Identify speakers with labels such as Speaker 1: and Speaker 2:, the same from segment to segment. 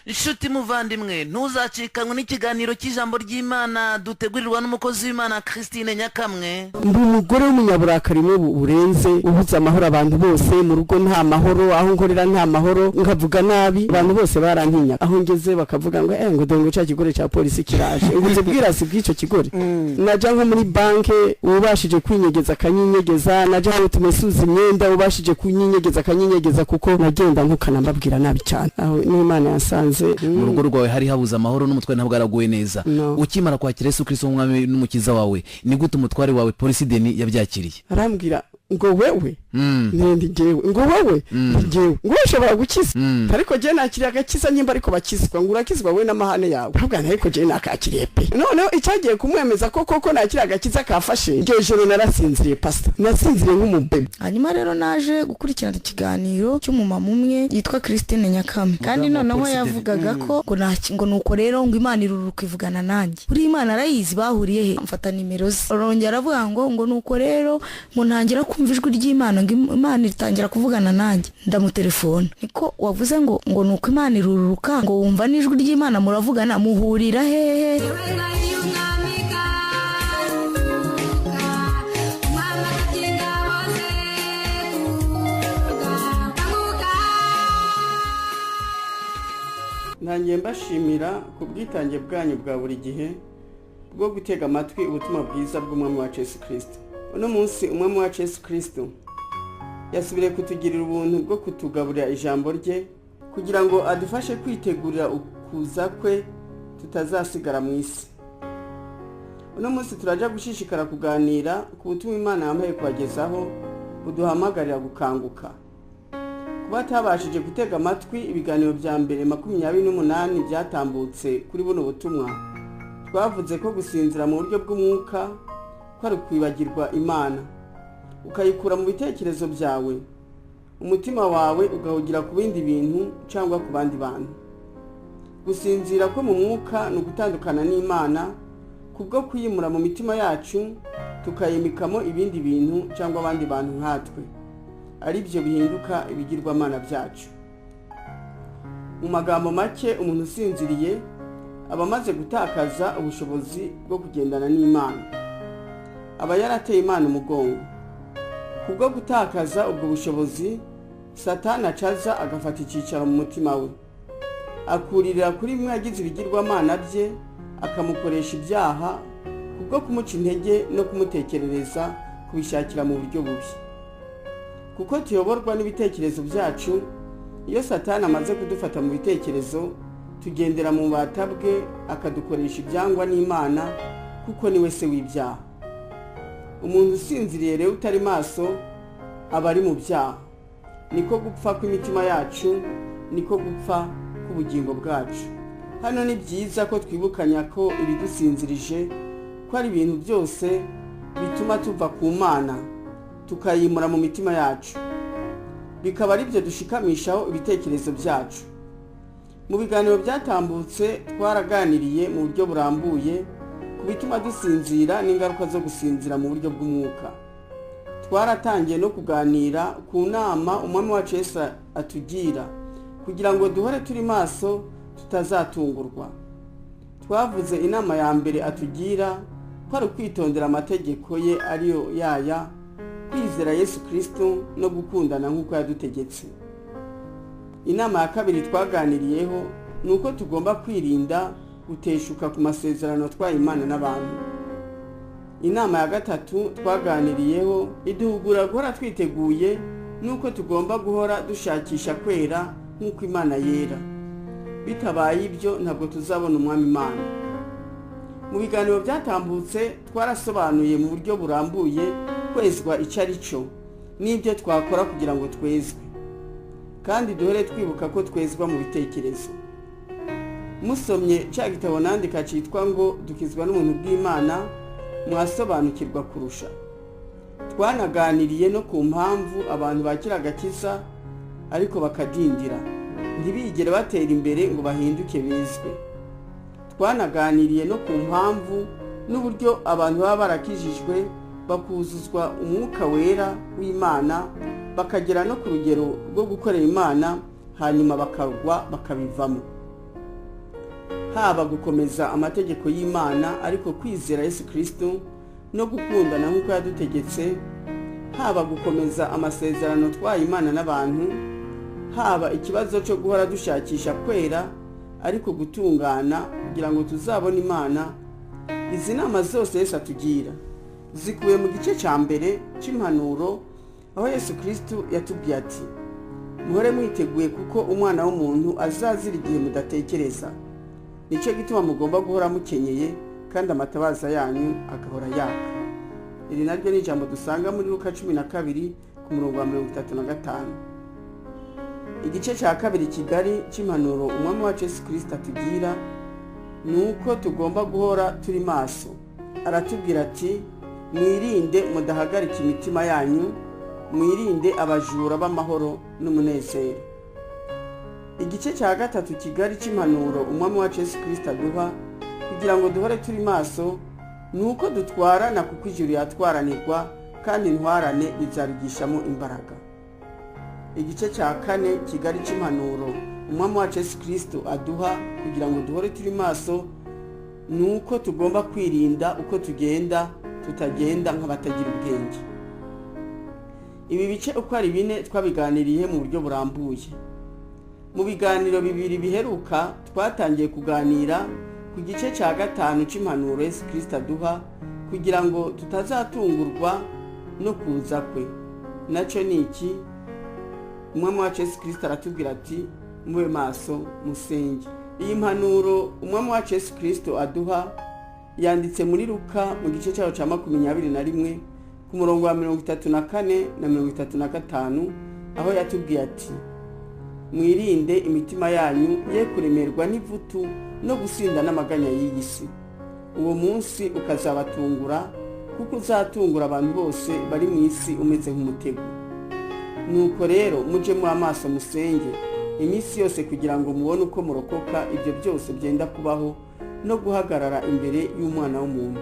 Speaker 1: inshuti muvandimwe ntuzacikanwe n'ikiganiro cy'ijambo ry'Imana dutegurirwa n'umukozi w'Imana Christine Nyakamwe.
Speaker 2: Ndi umugore w'umunyaburakari burenze ubuza amahoro abantu bose, mu rugo nta mahoro, aho nkorera nta mahoro, nkavuga nabi abantu bose barantinya, aho ngeze bakavuga ngo dongo cya kigore cya polisi kiraje nguze bwirasi bw'icyo kigore. Naja nko muri banke ubashije kwinyegeza kanyinyegeza, naja aho tumesuza imyenda ubashije kunyinyegeza kanyinyegeza, kuko nagenda ntukanambabwira nabi cyane. Aho n'Imana yasanze
Speaker 1: mu rugo rwawe hari habuza amahoro n'umutware ntabwo araguye neza. Ukimara kwakira Yesu Kristo umwami n'umukiza wawe, ni gute umutware wawe polisi Deni yabyakiriye?
Speaker 2: Arambwira ngo wewe ndi jewe, ngo wewe jewe, ngo ushobora gukiza, ariko je nakiriye agakiza nyimba ariko bakizwa, ngo urakizwa we n'amahane yawe. Ahubwo ariko je nakakiriye pe. None icyagiye kumwemeza koko nakiriye agakiza kafashe, iryo joro narasinziriye pastor, nasinziriye nk'umubebe.
Speaker 3: Hanyuma rero naje gukurikirana ikiganiro cy'umumama umwe yitwa Christine Nyakamwe, kandi noneho yavugaga ko ngo nuko rero ngo Imana iruruka ivugana nanjye. Buri Imana arayizi, bahuriye he, mfata nimero ze. Arongera aravuga ngo nuko rero ngo ntangira kumva ijwi ry'Imana, ngo Imana itangira kuvugana nanjye. Ndamutelefone, niko wavuze ngo nuko Imana iruruka, ngo wumva n'ijwi ry'Imana muravugana, muhurira hehe?
Speaker 2: Nanjye mbashimira ku bwitange bwanyu bwa buri gihe bwo gutega amatwi ubutumwa bwiza bw'umwami wacu Yesu Kristo. Uno munsi umwami wacu Yesu Kristo yasubire kutugirira ubuntu bwo kutugaburira ijambo rye, kugira ngo adufashe kwitegurira ukuza kwe tutazasigara mu isi. Uno munsi turaja gushishikara kuganira ku butumwa Imana yampaye kubagezaho buduhamagarira gukanguka. Kuba tabashije gutega amatwi ibiganiro bya mbere 28 byatambutse kuri buno butumwa, twavuze ko gusinzira mu buryo bw'umwuka ko ari kwibagirwa Imana, ukayikura mu bitekerezo byawe, umutima wawe ugahugira ku bindi bintu cyangwa ku bandi bantu. Gusinzira ko mu mwuka ni ugutandukana n'Imana kubwo kuyimura mu mitima yacu, tukayimikamo ibindi bintu cyangwa abandi bantu nkatwe, ari byo bihinduka ibigirwamana byacu. Mu magambo make, umuntu usinziriye aba amaze gutakaza ubushobozi bwo kugendana n'Imana, aba yarateye Imana umugongo. Kubwo gutakaza ubwo bushobozi, Satani acaza agafata icyicaro mu mutima we, akurira kuri mwe yagize ibigirwamana bye, akamukoresha ibyaha kubwo kumuca intege no kumutekerereza kubishakira mu buryo bubi. Kuko tuyoborwa n'ibitekerezo byacu, iyo Satani amaze kudufata mu bitekerezo, tugendera mu bubata bwe, akadukoresha ibyangwa n'Imana, kuko niwe se w'ibyaha. Umuntu usinziriye rero utari maso aba ari mu byaha. Niko gupfa kw'imitima yacu, niko gupfa k'ubugingo bwacu. Hano ni byiza ko twibukanya ko ibidusinzirije ko ari ibintu byose bituma tuva ku Mana, tukayimura mu mitima yacu, bikaba ari byo dushikamishaho ibitekerezo byacu. Mu biganiro byatambutse twaraganiriye mu buryo burambuye ku bituma dusinzira n'ingaruka zo gusinzira mu buryo bw'umwuka. Twaratangiye no kuganira ku nama umwami wacu Yesu atugira kugira ngo duhore turi maso tutazatungurwa. Twavuze inama ya mbere atugira ko ari kwitondera amategeko ye, ariyo yaya kwizera Yesu Kristo no gukundana nk'uko yadutegetse. Inama ya kabiri twaganiriyeho ni uko tugomba kwirinda guteshuka ku masezerano twaye Imana n'abantu. Inama ya gatatu twaganiriyeho iduhugura guhora twiteguye, nuko tugomba guhora dushakisha kwera nk'uko Imana yera. Bitabaye ibyo ntabwo tuzabona umwami Imana. Mu biganiro byatambutse twarasobanuye mu buryo burambuye kwezwa icyo ari cyo n'ibyo twakora kugira ngo twezwe, kandi duhore twibuka ko twezwa mu bitekerezo. Musomye cya gitabo nandika cyitwa ngo dukizwa n'umuntu bw'Imana, mwasobanukirwa kurusha. Twanaganiriye no ku mpamvu abantu bakira agakiza ariko bakadindira, ntibigere batera imbere ngo bahinduke bezwe. Twanaganiriye no ku mpamvu n'uburyo abantu baba barakijijwe bakuzuzwa umwuka wera w'Imana, bakagera no ku rugero rwo gukorera Imana, hanyuma bakagwa bakabivamo. haba gukomeza amategeko y'Imana ariko kwizera Yesu Kristo no gukundana nk'uko yadutegetse, haba gukomeza amasezerano twaye Imana n'abantu, haba ikibazo cyo guhora dushakisha kwera ariko gutungana kugira ngo tuzabone Imana. Izi nama zose Yesu atugira zikubiye mu gice cya mbere cy'impanuro, aho Yesu Kristo yatubwiye ati muhore mwiteguye kuko umwana w'umuntu azazira igihe mudatekereza. Nicyo gituma mugomba guhora mukenyeye kandi amatabaza yanyu agahora yaka. Iri naryo ni ijambo dusanga muri Luka 12 ku murongo wa 35. Igice cya kabiri kigari cy'impanuro umwami wacu Yesu Kristo atugira nuko tugomba guhora turi maso. Aratubwira ati mwirinde mudahagarika imitima yanyu, mwirinde abajura b'amahoro n'umunezero. Igice cya gatatu kigari cy'impanuro umwami wacu Yesu Kristo aduha kugira ngo duhore turi maso nuko dutwarana kuko ijuru yatwaranirwa kandi intwarane bizarigishamo imbaraga. Igice cya kane kigari cy'impanuro umwami wacu Yesu Kristo aduha kugira ngo duhore turi maso nuko tugomba kwirinda uko tugenda tutagenda nk'abatagira ubwenge. Ibi bice uko ari bine twabiganiriye mu buryo burambuye. Mu biganiro bibiri biheruka twatangiye kuganira ku gice cya gatanu cy'impanuro Yesu Kristo aduha kugira ngo tutazatungurwa no kuza kwe. Nacyo ni iki? Umwami wacu Yesu Kristo aratubwira ati mube maso musenge. Iyi mpanuro umwami wacu Yesu Kristo aduha yanditse muri Luka mu gice cyaho cya 21 ku murongo wa 34 na 35, aho yatubwiye ati mwirinde imitima yanyu ye kuremerwa n'ivutu no gusinda n'amaganya y'iyi si. Uwo munsi ukazabatungura kuko uzatungura abantu bose bari mu isi umeze nk'umutego. Nuko rero muje mu amaso musenge iminsi yose kugira ngo mubone uko murokoka ibyo byose byenda kubaho no guhagarara imbere y'umwana w'umuntu.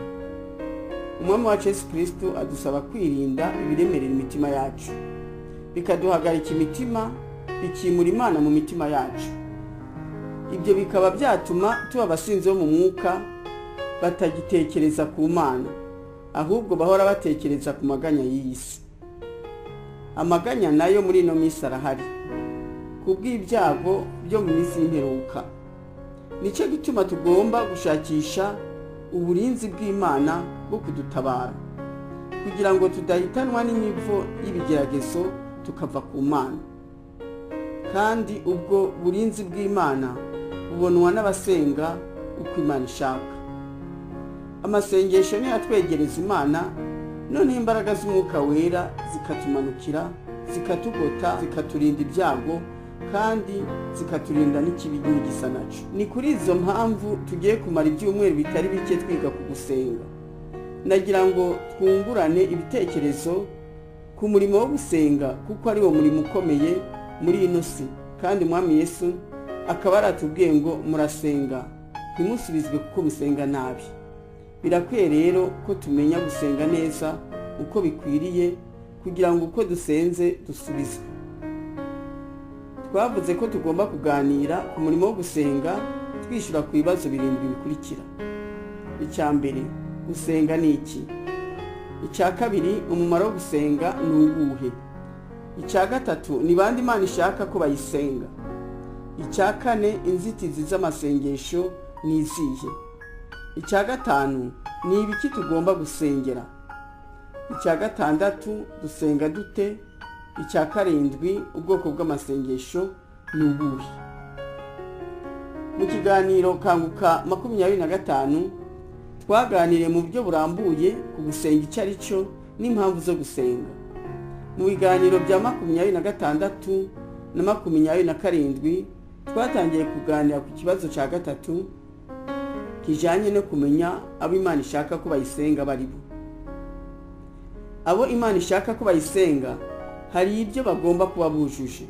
Speaker 2: Umwami wacu Yesu Kristo adusaba kwirinda ibiremerera imitima yacu, bikaduhagarika imitima, bikimura Imana mu mitima yacu. Ibyo bikaba byatuma tuba abasinzi bo mu mwuka batagitekereza ku Mana, ahubwo bahora batekereza ku maganya y'iyi si. Amaganya nayo muri ino minsi arahari kubw'ibyago byo mu minsi y'imperuka. Nicyo gituma tugomba gushakisha uburinzi bw'Imana bwo kudutabara kugira ngo tudahitanwa n'imivo y'ibigeragezo tukava ku Mana. Kandi ubwo burinzi bw'Imana bubonwa n'abasenga uko Imana ishaka. Amasengesho niyo atwegereza Imana, none imbaraga z'umwuka wera zikatumanukira, zikatugota, zikaturinda ibyago kandi zikaturinda n'ikibi n'igisa naco. Ni kuri izo mpamvu tugiye kumara ibyumweru bitari bike twiga ku gusenga. Nagira ngo twungurane ibitekerezo ku murimo wo gusenga kuko ari wo murimo ukomeye muri ino si, kandi Umwami Yesu akaba aratubwiye ngo murasenga ntimusubizwe kuko musenga nabi. Birakwiye rero ko tumenya gusenga neza uko bikwiriye kugira ngo uko dusenze dusubizwe. Twavuze ko tugomba kuganira ku murimo wo gusenga twishyura ku bibazo birindwi bikurikira. Icya mbere, gusenga ni iki? Icya kabiri, umumaro wo gusenga ni uwuhe? Icya gatatu, ni bande Imana ishaka ko bayisenga? Icya kane, inzitizi z'amasengesho ni izihe? Icya gatanu, ni ibiki tugomba gusengera? Icya gatandatu, dusenga dute? Icya karindwi, ubwoko bw'amasengesho ni ubuhe? Mu kiganiro Kanguka 25 twaganiriye mu buryo burambuye ku gusenga icyo ari cyo n'impamvu zo gusenga. Mu biganiro bya 26 na 27 twatangiye kuganira ku kibazo cya gatatu kijanye no kumenya abo Imana ishaka ko bayisenga baribo. Abo Imana ishaka ko bayisenga hari ibyo bagomba kuba bujuje.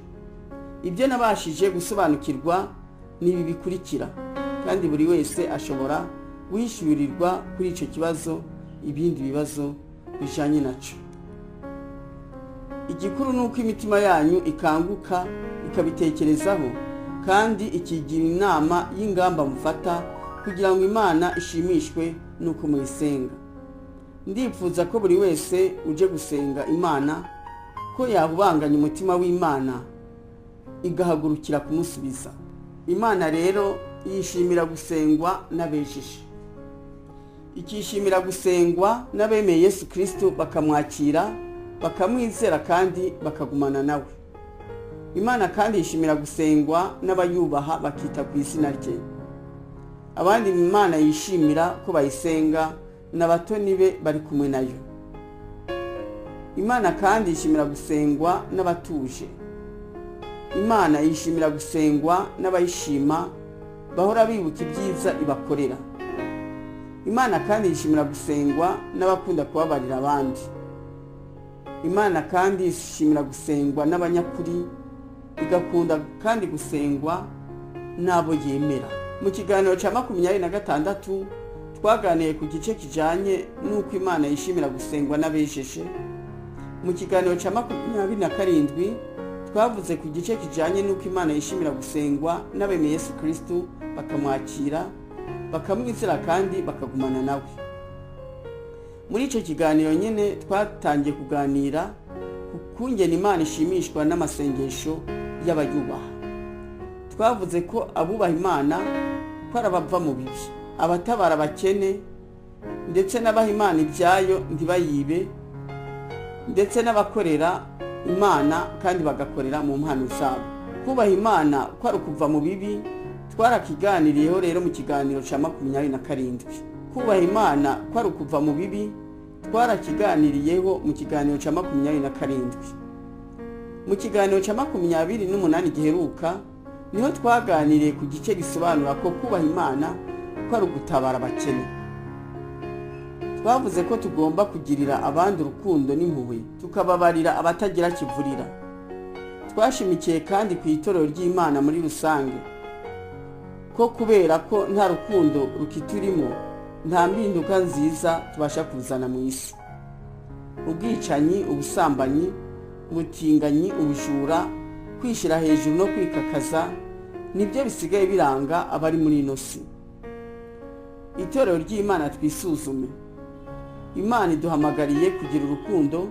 Speaker 2: Ibyo nabashije gusobanukirwa nibi bikurikira, kandi buri wese ashobora wishyurirwa kuri icyo kibazo ibindi bibazo bijanye naco. Igikuru nuko imitima yanyu ikanguka ikabitekerezaho kandi ikigira inama y'ingamba mufata kugira ngo Imana ishimishwe nuko muyisenga. Ndipfuza ko buri wese uje gusenga Imana ko yahubanganya umutima w'Imana igahagurukira kumusubiza. Imana rero yishimira gusengwa n'abejeje, ikishimira gusengwa n'abemeye Yesu Kristo bakamwakira, bakamwizera kandi bakagumana nawe. Imana kandi yishimira gusengwa n'abayubaha bakita ku izina rye. Abandi Imana yishimira ko bayisenga n'abatoni be bari kumwe nayo. Imana kandi yishimira gusengwa n'abatuje. Imana yishimira gusengwa n'abayishima bahora bibuka ibyiza ibakorera. Imana kandi yishimira gusengwa n'abakunda kubabarira abandi. Imana kandi yishimira gusengwa n'abanyakuri, igakunda kandi gusengwa n'abo yemera. Mu kiganiro cya 26 twaganiye ku gice kijanye n'uko Imana yishimira gusengwa n'abejeje. Mu kiganiro cya 27 twavuze ku gice kijanye n'uko Imana yishimira gusengwa n'abemeye Yesu Kristo bakamwakira, bakamwizera kandi bakagumana nawe. Muri icyo kiganiro nyine twatangiye kuganira kungena Imana ishimishwa n'amasengesho y'abayubaha. Twavuze ko abubaha Imana ko arabava mu bibi, abatabara abakene, ndetse n'abaha Imana ibyayo ntibayibe, ndetse n'abakorera Imana kandi bagakorera mu mpano zabo. Kubaha Imana ko ari ukuva mu bibi twarakiganiriyeho rero mu kiganiro cya 27. Kubaha Imana ko ari ukuva mu bibi twarakiganiriyeho mu kiganiro cya 27. Mu kiganiro cya 28 giheruka niho twaganiriye ku gice gisobanura ko kubaha Imana ko ari ugutabara abakene. Twavuze ko tugomba kugirira abandi urukundo n'impuhwe, tukababarira abatagira kivurira. Twashimikiye kandi ku itorero ry'Imana muri rusange ko kubera ko nta rukundo rukiturimo nta mpinduka nziza tubasha kuzana mu isi. Ubwicanyi, ubusambanyi, ubutinganyi, ubujura, kwishira hejuru no kwikakaza nibyo bisigaye biranga abari muri ino si. Itorero ry'Imana twisuzume. Imana iduhamagariye kugira urukundo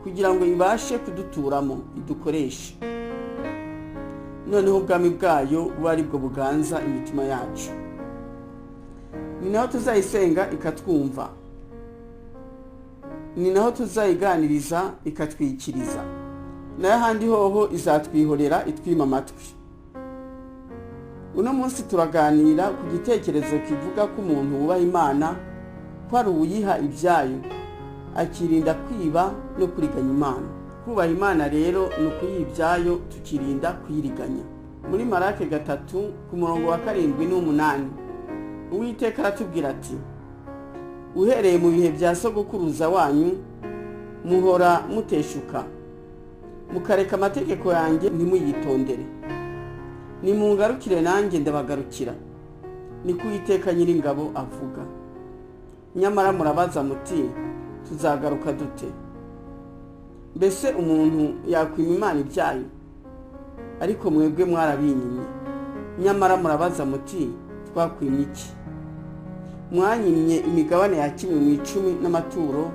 Speaker 2: kugira ngo ibashe kuduturamo, idukoreshe. Noneho ubwami bwayo buba ari bwo buganza imitima yacu. Ni naho tuzayisenga ikatwumva, ni naho tuzayiganiriza ikatwikiriza, nayo handi hoho izatwihorera itwima amatwi. Uno munsi turaganira ku gitekerezo kivuga ko umuntu wubaha Imana ko ari uyiha ibyayo, akirinda kwiba no kuriganya Imana. Kubaha Imana rero ni ukuyiha ibyayo tukirinda kuyiriganya. Muri Maraki 3 ku murongo wa 7 n'8 Uwiteka aratubwira ati, uhereye mu bihe bya sogokuruza wanyu muhora muteshuka, mukareka amategeko yanjye ntimuyitondere. Nimungarukire nanjye ndabagarukira, niko Uwiteka Nyiringabo avuga. Nyamara murabaza muti, tuzagaruka dute? Mbese umuntu yakwima Imana ibyayo? Ariko mwebwe mwarabinyimye. Nyamara murabaza muti, twakwimye iki? Mwanyimye imigabane ya 10 n'amaturo,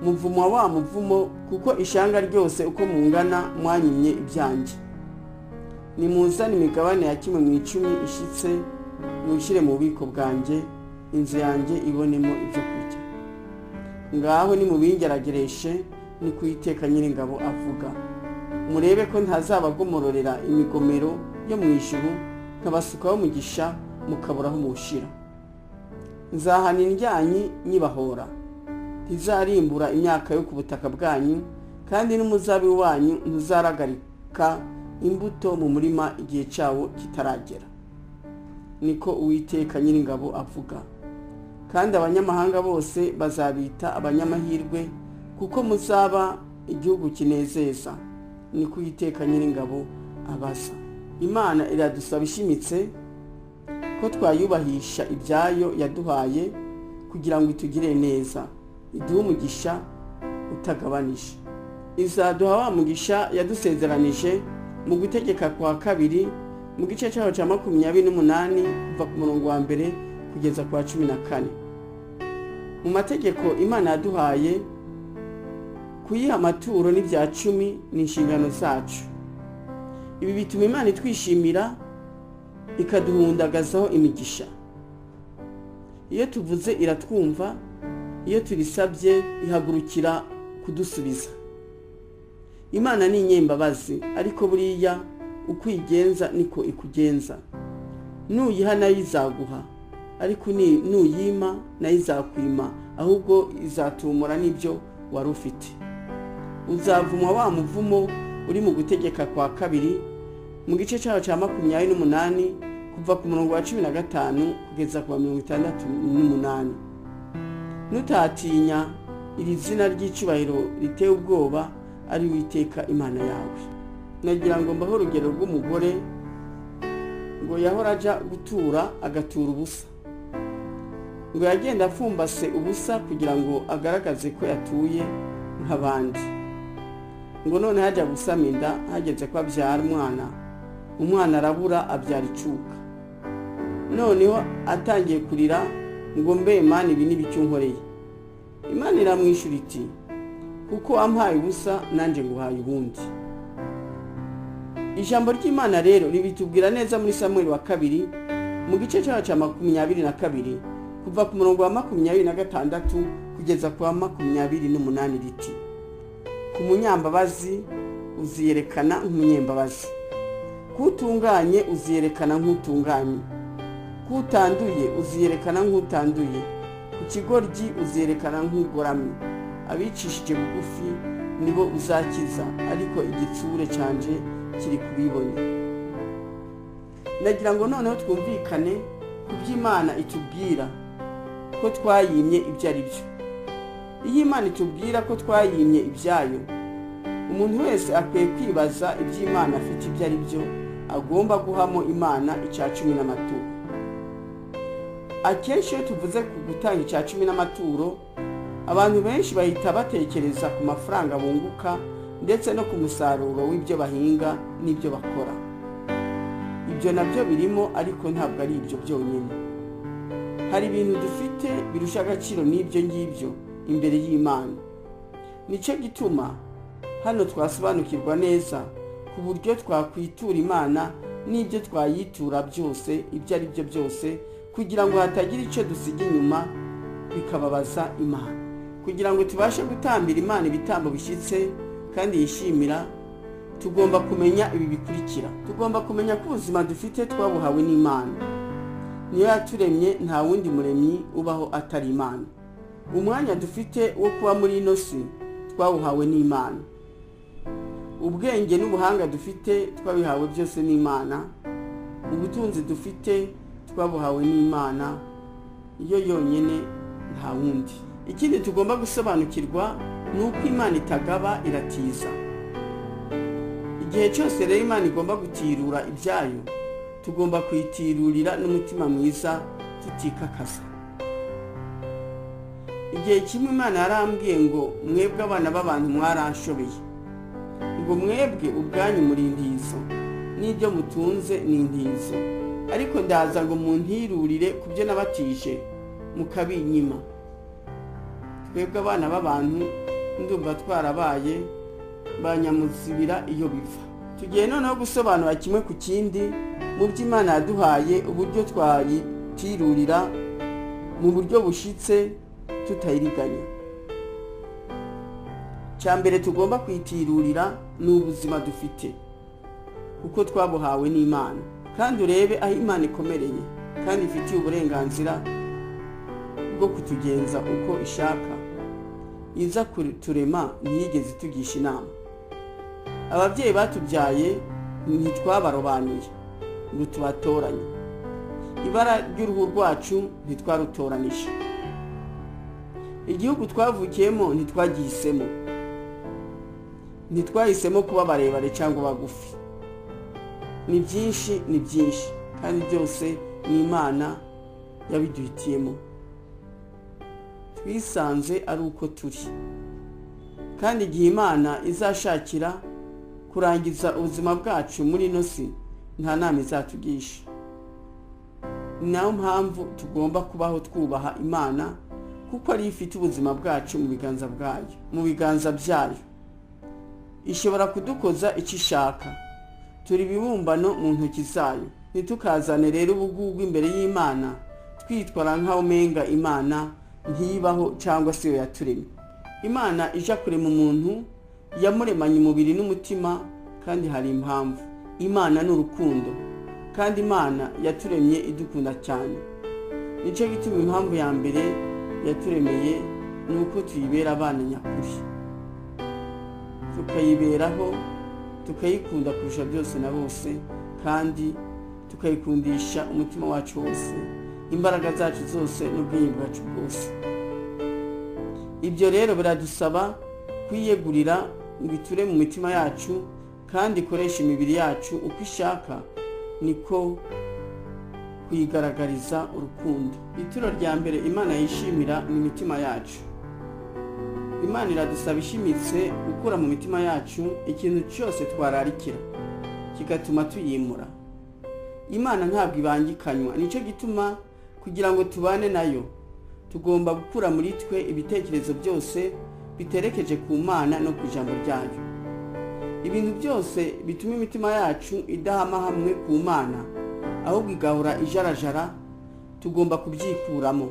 Speaker 2: muvuma wa muvumo, kuko ishanga ryose uko mungana mwanyimye ibyanjye. Nimuzane imigabane ya 10 ishitse, mushyire mu bubiko bwanjye, inzu yanjye ibonemo ibyo kurya. Ngaho nimubingeragereshe, ni ku Uwiteka Nyiringabo avuga. Murebe ko ntazabagomororera imigomero yo mu ijuru, nkabasukaho umugisha mukaburaho mushira. Nzahana indyanyi nyibahora, ntizarimbura imyaka yo ku butaka bwanyu, kandi n'umuzabibu wanyu ntuzaragarika imbuto mu murima igihe cyawo kitaragera. Niko Uwiteka Nyiringabo avuga. Kandi abanyamahanga bose bazabita abanyamahirwe, kuko muzaba igihugu kinezeza. Niko Uwiteka Nyiringabo abaza. Imana iradusaba ishimitse ko twayubahisha ibyayo yaduhaye kugira ngo itugire neza, iduhe umugisha utagabanije. Izaduha wa mugisha yadusezeranije mu gutegeka kwa 2 mu gice cyaho cya 28 kuva ku murongo wa mbere kugeza ku wa 14. Mu mategeko Imana yaduhaye kuyiha amaturo n'ibya 10 ni inshingano zacu. Ibi bituma Imana itwishimira ikaduhundagazaho imigisha. Iyo tuvuze iratwumva, iyo turisabye ihagurukira kudusubiza. Imana ni inyembabazi, ariko buriya uko igenza niko ikugenza. Nuyiha nayo izaguha, ariko nuyima nayo izakwima, ahubwo izatumura n'ibyo wari ufite. Uzavumwa wa muvumo uri mu gutegeka kwa 2 mu gice cyaho cya 28 kuva ku murongo wa 15 kugeza ku wa 68. Nutatinya iri zina ry'icubahiro riteye ubwoba, ari Uwiteka Imana yawe. Nagira ngo mbaho urugero rw'umugore ngo yahora aja gutura agatura ubusa, ngo yagenda apfumbase ubusa kugira ngo agaragaze ko yatuye nk'abandi. Ngo none hajya gusama inda, hageze ko abyara umwana arabura, abyara icuka. Noneho atangiye kurira ngo mbe Imana ibi n'ibicyo nkoreye. Imana iramwishyura iti kuko wampaye ubusa nanjye nguhaye ubundi. Ijambo ry'Imana rero ribitubwira neza muri Samuel wa 2 mu gice cyaho cya 22 kuva ku murongo wa 26 kugeza ku wa 28 riti ku munyambabazi uziyerekana nk'umunyambabazi, kutunganye uziyerekana nk'utunganye, kutanduye uziyerekana nk'utanduye, ku kigoryi uziyerekana nk'ugoramye. Abicishije bugufi nibo uzakiza, ariko igitsure canje kiri kubibona. Nagira ngo noneho twumvikane ku by'Imana itubwira ko twayimye ibyo ari byo. Iyo Imana itubwira ko twayimye ibyayo, umuntu wese akwiye kwibaza iby'Imana afite ibyo ari byo agomba guhamo Imana icya 10 n'amaturo. Akenshi iyo tuvuze ku gutanga icya 10 n'amaturo, abantu benshi bahita batekereza ku mafaranga bunguka ndetse no ku musaruro w'ibyo bahinga n'ibyo bakora. Ibyo nabyo birimo, ariko ntabwo ari ibyo byonyine. Hari ibintu dufite birusha agaciro n'ibyo ngibyo imbere y'Imana. Nicyo gituma hano twasobanukirwa neza ku buryo twakwitura Imana n'ibyo twayitura byose, ibyo ari byo byose, kugira ngo hatagira icyo dusiga inyuma bikababaza Imana. Kugira ngo tubashe gutambira Imana ibitambo bishyitse kandi yishimira, tugomba kumenya ibi bikurikira. Tugomba kumenya ko ubuzima dufite twabuhawe n'Imana. Niyo yaturemye, nta wundi muremyi ubaho atari Imana. Umwanya dufite wo kuba muri ino si twawuhawe n'Imana. Ubwenge n'ubuhanga dufite twabihawe byose n'Imana. Ubutunzi dufite twabuhawe n'Imana, iyo yonyine nta wundi. Ikindi tugomba gusobanukirwa ni uko Imana itagaba, iratiza. Igihe cyose rero Imana igomba gutirura ibyayo, tugomba kuyitirurira n'umutima mwiza, tutikakaza. Igihe kimwe Imana yarambwiye ngo mwebwe abana b'abantu mwaranshobeye, ngo mwebwe ubwanyu muri intizo, n'ibyo mutunze ni intizo, ariko ndaza ngo muntirurire ku byo nabatije mukabinyima. Twebwe abana b'abantu ndumva twarabaye banyamuzibira iyo biva. Tugiye noneho gusobanura kimwe ku kindi mu by'Imana yaduhaye, uburyo twayitirurira mu buryo bushitse tutayiriganya. Cyambere tugomba kwitirurira ni ubuzima dufite, kuko twabuhawe n'Imana. Kandi urebe aho Imana ikomereye kandi ifitiye uburenganzira bwo kutugenza uko ishaka. Iza kuturema ntiyigeze itugisha inama. Ababyeyi batubyaye ntitwabarobanuye ngo tubatoranye. Ibara ry'uruhu rwacu ntitwarutoranije. Igihugu twavukiyemo ntitwagihisemo. Ntitwahisemo kuba barebare cyangwa bagufi. Ni byinshi kandi byose ni Imana yabiduhitiyemo. Twisanze ari uko turi. Kandi igihe Imana izashakira kurangiza ubuzima bwacu muri ino si, nta nama izatugisha. Ni nayo mpamvu tugomba kubaho twubaha Imana, kuko ari ifite ubuzima bwacu mu biganza bwayo, mu biganza byayo. Ishobora kudukoza icyo ishaka. Turi ibibumbano mu ntoki zayo. Ntitukazane rero ubugugu imbere y'Imana twitwara nkaho umenga Imana ntibaho cyangwa se yo yaturemye. Imana ija kurema umuntu yamuremanye umubiri n'umutima, kandi hari impamvu. Imana ni urukundo, kandi Imana yaturemye idukunda cyane. Nicyo gituma impamvu ya mbere yaturemeye ni uko tuyibera abana nyakuri, tukayiberaho, tukayikunda kurusha byose na bose, kandi tukayikundisha umutima wacu wose, imbaraga zacu zose n'ubwenge bwacu bwose. Ibyo rero biradusaba kwiyegurira ngo iture mu mitima yacu, kandi ikoresha imibiri yacu uko ishaka, niko kuyigaragariza urukundo. Ituro rya mbere Imana yishimira ni imitima yacu. Imana iradusaba ishimitse gukura mu mitima yacu ikintu cyose twararikira kigatuma tuyimura. Imana ntabwo ibangikanywa, nicyo gituma kugira ngo tubane nayo tugomba gukura muri twe ibitekerezo byose biterekeje ku Mana no ku ijambo ryayo. Ibintu byose bituma imitima yacu idahama hamwe ku Mana, ahubwo igahora ijarajara, tugomba kubyikuramo.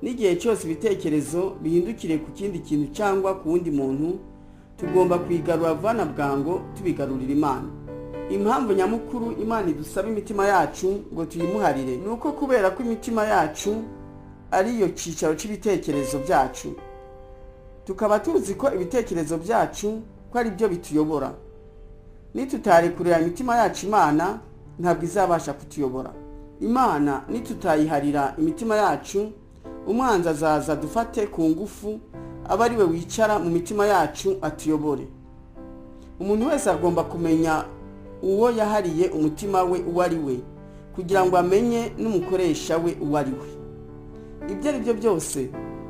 Speaker 2: N'igihe cyose ibitekerezo bihindukire ku kindi kintu cyangwa ku wundi muntu, tugomba kwigarura vana bwango tubigarurira Imana. Impamvu nyamukuru Imana idusaba imitima yacu ngo tuyimuharire ni uko kubera ko imitima yacu ariyo cyicaro cy'ibitekerezo byacu, tukaba tuzi ko ibitekerezo byacu ko ari byo bituyobora. Nitutarekurira imitima yacu Imana, ntabwo izabasha kutuyobora. Imana nitutayiharira imitima yacu, umwanzi azaza dufate ku ngufu, aba ari we wicara mu mitima yacu atuyobore. Umuntu wese agomba kumenya uwo yahariye umutima we uwo ari we, kugira ngo amenye n'umukoresha we uwo ari we. Ibyo ari byo byose,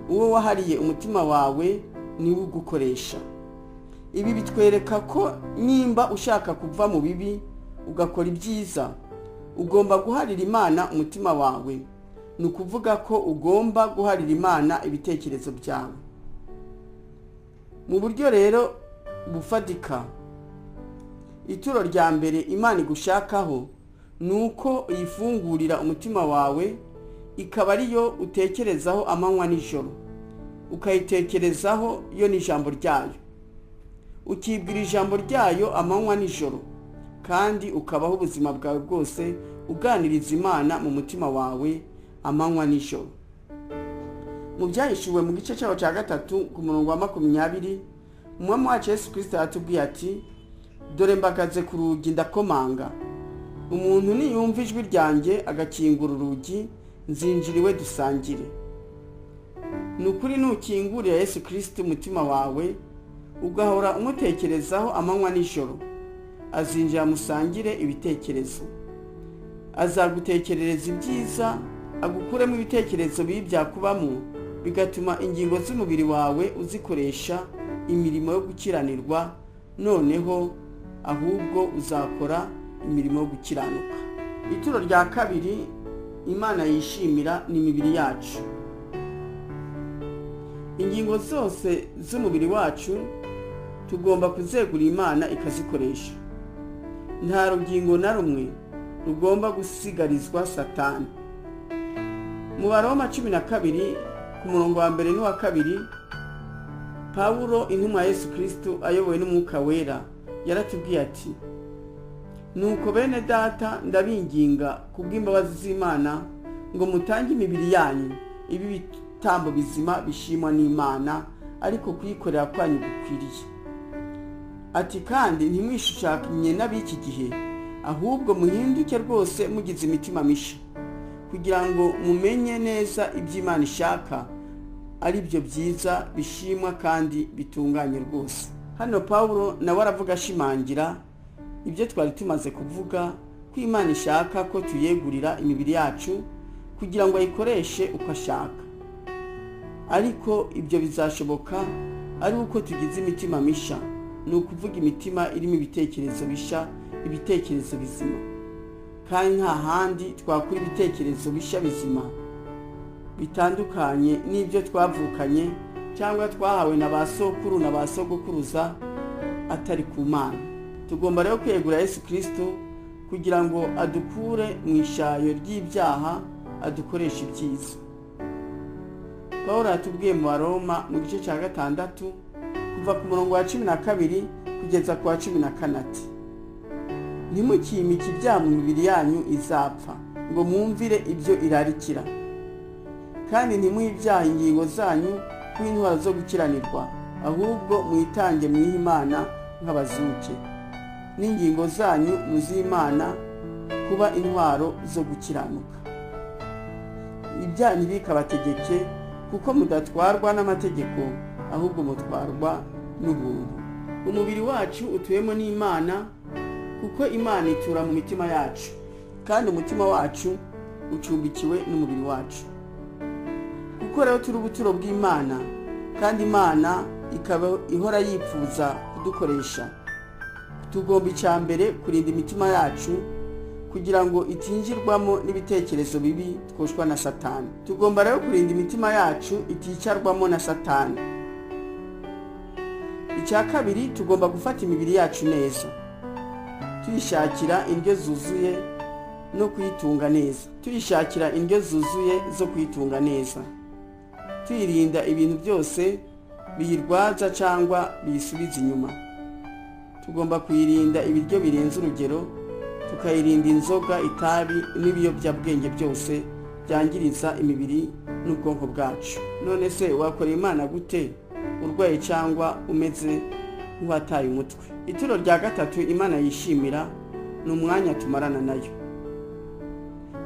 Speaker 2: uwo wahariye umutima wawe ni we ugukoresha. Ibi bitwereka ko nimba ushaka kuva mu bibi ugakora ibyiza, ugomba guharira Imana umutima wawe. Ni ukuvuga ko ugomba guharira Imana ibitekerezo byawe. Mu buryo rero bufatika, ituro rya mbere Imana igushakaho ni uko uyifungurira umutima wawe, ikaba ariyo utekerezaho amanywa n'ijoro, ukayitekerezaho yo n'ijambo ryayo, ukibwira ijambo ryayo amanywa n'ijoro, kandi ukabaho ubuzima bwawe bwose uganiriza Imana mu mutima wawe amanywa n'ijoro. Mu byahishuwe mu gice cyaho cya 3 ku murongo wa 20, Umwami wacu Yesu Kristo yatubwiye ati, dore mbagaze ku rugi ndakomanga. Umuntu niyumva ijwi ryanjye agakingura urugi, nzinjira iwe dusangire. Ni ukuri nukingurira Yesu Kristo umutima wawe, ugahora umutekerezaho amanywa n'ijoro, azinjira musangire ibitekerezo. Azagutekerereza ibyiza, agukuremo ibitekerezo bibi byakubamo, bigatuma ingingo z'umubiri wawe uzikoresha imirimo yo gukiranirwa, noneho ahubwo uzakora imirimo yo gukiranuka. Ituro rya kabiri Imana yishimira ni imibiri yacu. Ingingo zose z'umubiri wacu tugomba kuzegura Imana ikazikoresha. Nta rugingo na rumwe rugomba gusigarizwa Satani. Mu Baroma 12 ku murongo wa 1 n'uwa 2, Pawulo intumwa ya Yesu Kristo ayobowe n'Umwuka Wera yaratubwiye ati, nuko bene data ndabinginga kubw'imbabazi z'Imana ngo mutange imibiri yanyu ibi bitambo bizima bishimwa n'Imana, ariko kuyikorera kwanyu gukwiriye. Ati kandi ntimwishushakanye n'ab'iki gihe, ahubwo muhinduke rwose mugize imitima misha, kugira ngo mumenye neza iby'Imana ishaka, ari byo byiza bishimwa kandi bitunganye rwose. Hano Pawulo nawe aravuga ashimangira ibyo twari tumaze kuvuga, ko Imana ishaka ko tuyegurira imibiri yacu kugira ngo ayikoreshe uko ashaka. Ariko ibyo bizashoboka ari uko tugize imitima misha, ni ukuvuga imitima irimo ibitekerezo bisha, ibitekerezo bizima, kandi nta handi twakura ibitekerezo bishya bizima bitandukanye n'ibyo twavukanye cyangwa twahawe na ba sokuru na ba sogokuruza atari ku Mana. Tugomba rero kwegura Yesu Kristo kugira ngo adukure mu ishayo ry'ibyaha, adukoresha ibyiza. Pawulo yatubwiye mu Baroma mu gice cya 6 kuva ku murongo wa 12 kugeza ku wa 14 ati: ntimukimike ibyaha mu mibiri yanyu izapfa, ngo mwumvire ibyo irarikira, kandi ntimuhe ibyaha ingingo zanyu kuba intwaro zo gukiranirwa, ahubwo mwitange mwihe Imana nk'abazuke, n'ingingo zanyu muzimana kuba intwaro zo gukiranuka. Ibyaha ntibikabategeke, kuko mudatwarwa n'amategeko, ahubwo mutwarwa n'ubuntu. Umubiri wacu utuyemo n'Imana, kuko Imana itura mu mitima yacu, kandi umutima wacu ucumbikiwe n'umubiri wacu. Kuko rero turi ubuturo bw'Imana, kandi Imana ikaba ihora yifuza kudukoresha, tugomba icyambere kurinda imitima yacu kugira ngo itinjirwamo n'ibitekerezo bibi twoshwa na Satani. Tugomba rero kurinda imitima yacu iticarwamo na Satani. Icya kabiri, tugomba gufata imibiri yacu neza, tuyishakira indyo zuzuye no kuyitunga neza, tuyishakira indyo zuzuye zo kuyitunga neza, tuyirinda ibintu byose biyirwaza cyangwa biyisubiza inyuma. Tugomba kuyirinda ibiryo birenze urugero, tukayirinda inzoga, itabi n'ibiyobyabwenge byose byangiriza imibiri n'ubwonko bwacu. None se wakorera Imana gute urwaye cyangwa umeze nk'uwataye umutwe? Ituro rya 3 Imana yishimira ni umwanya tumarana nayo.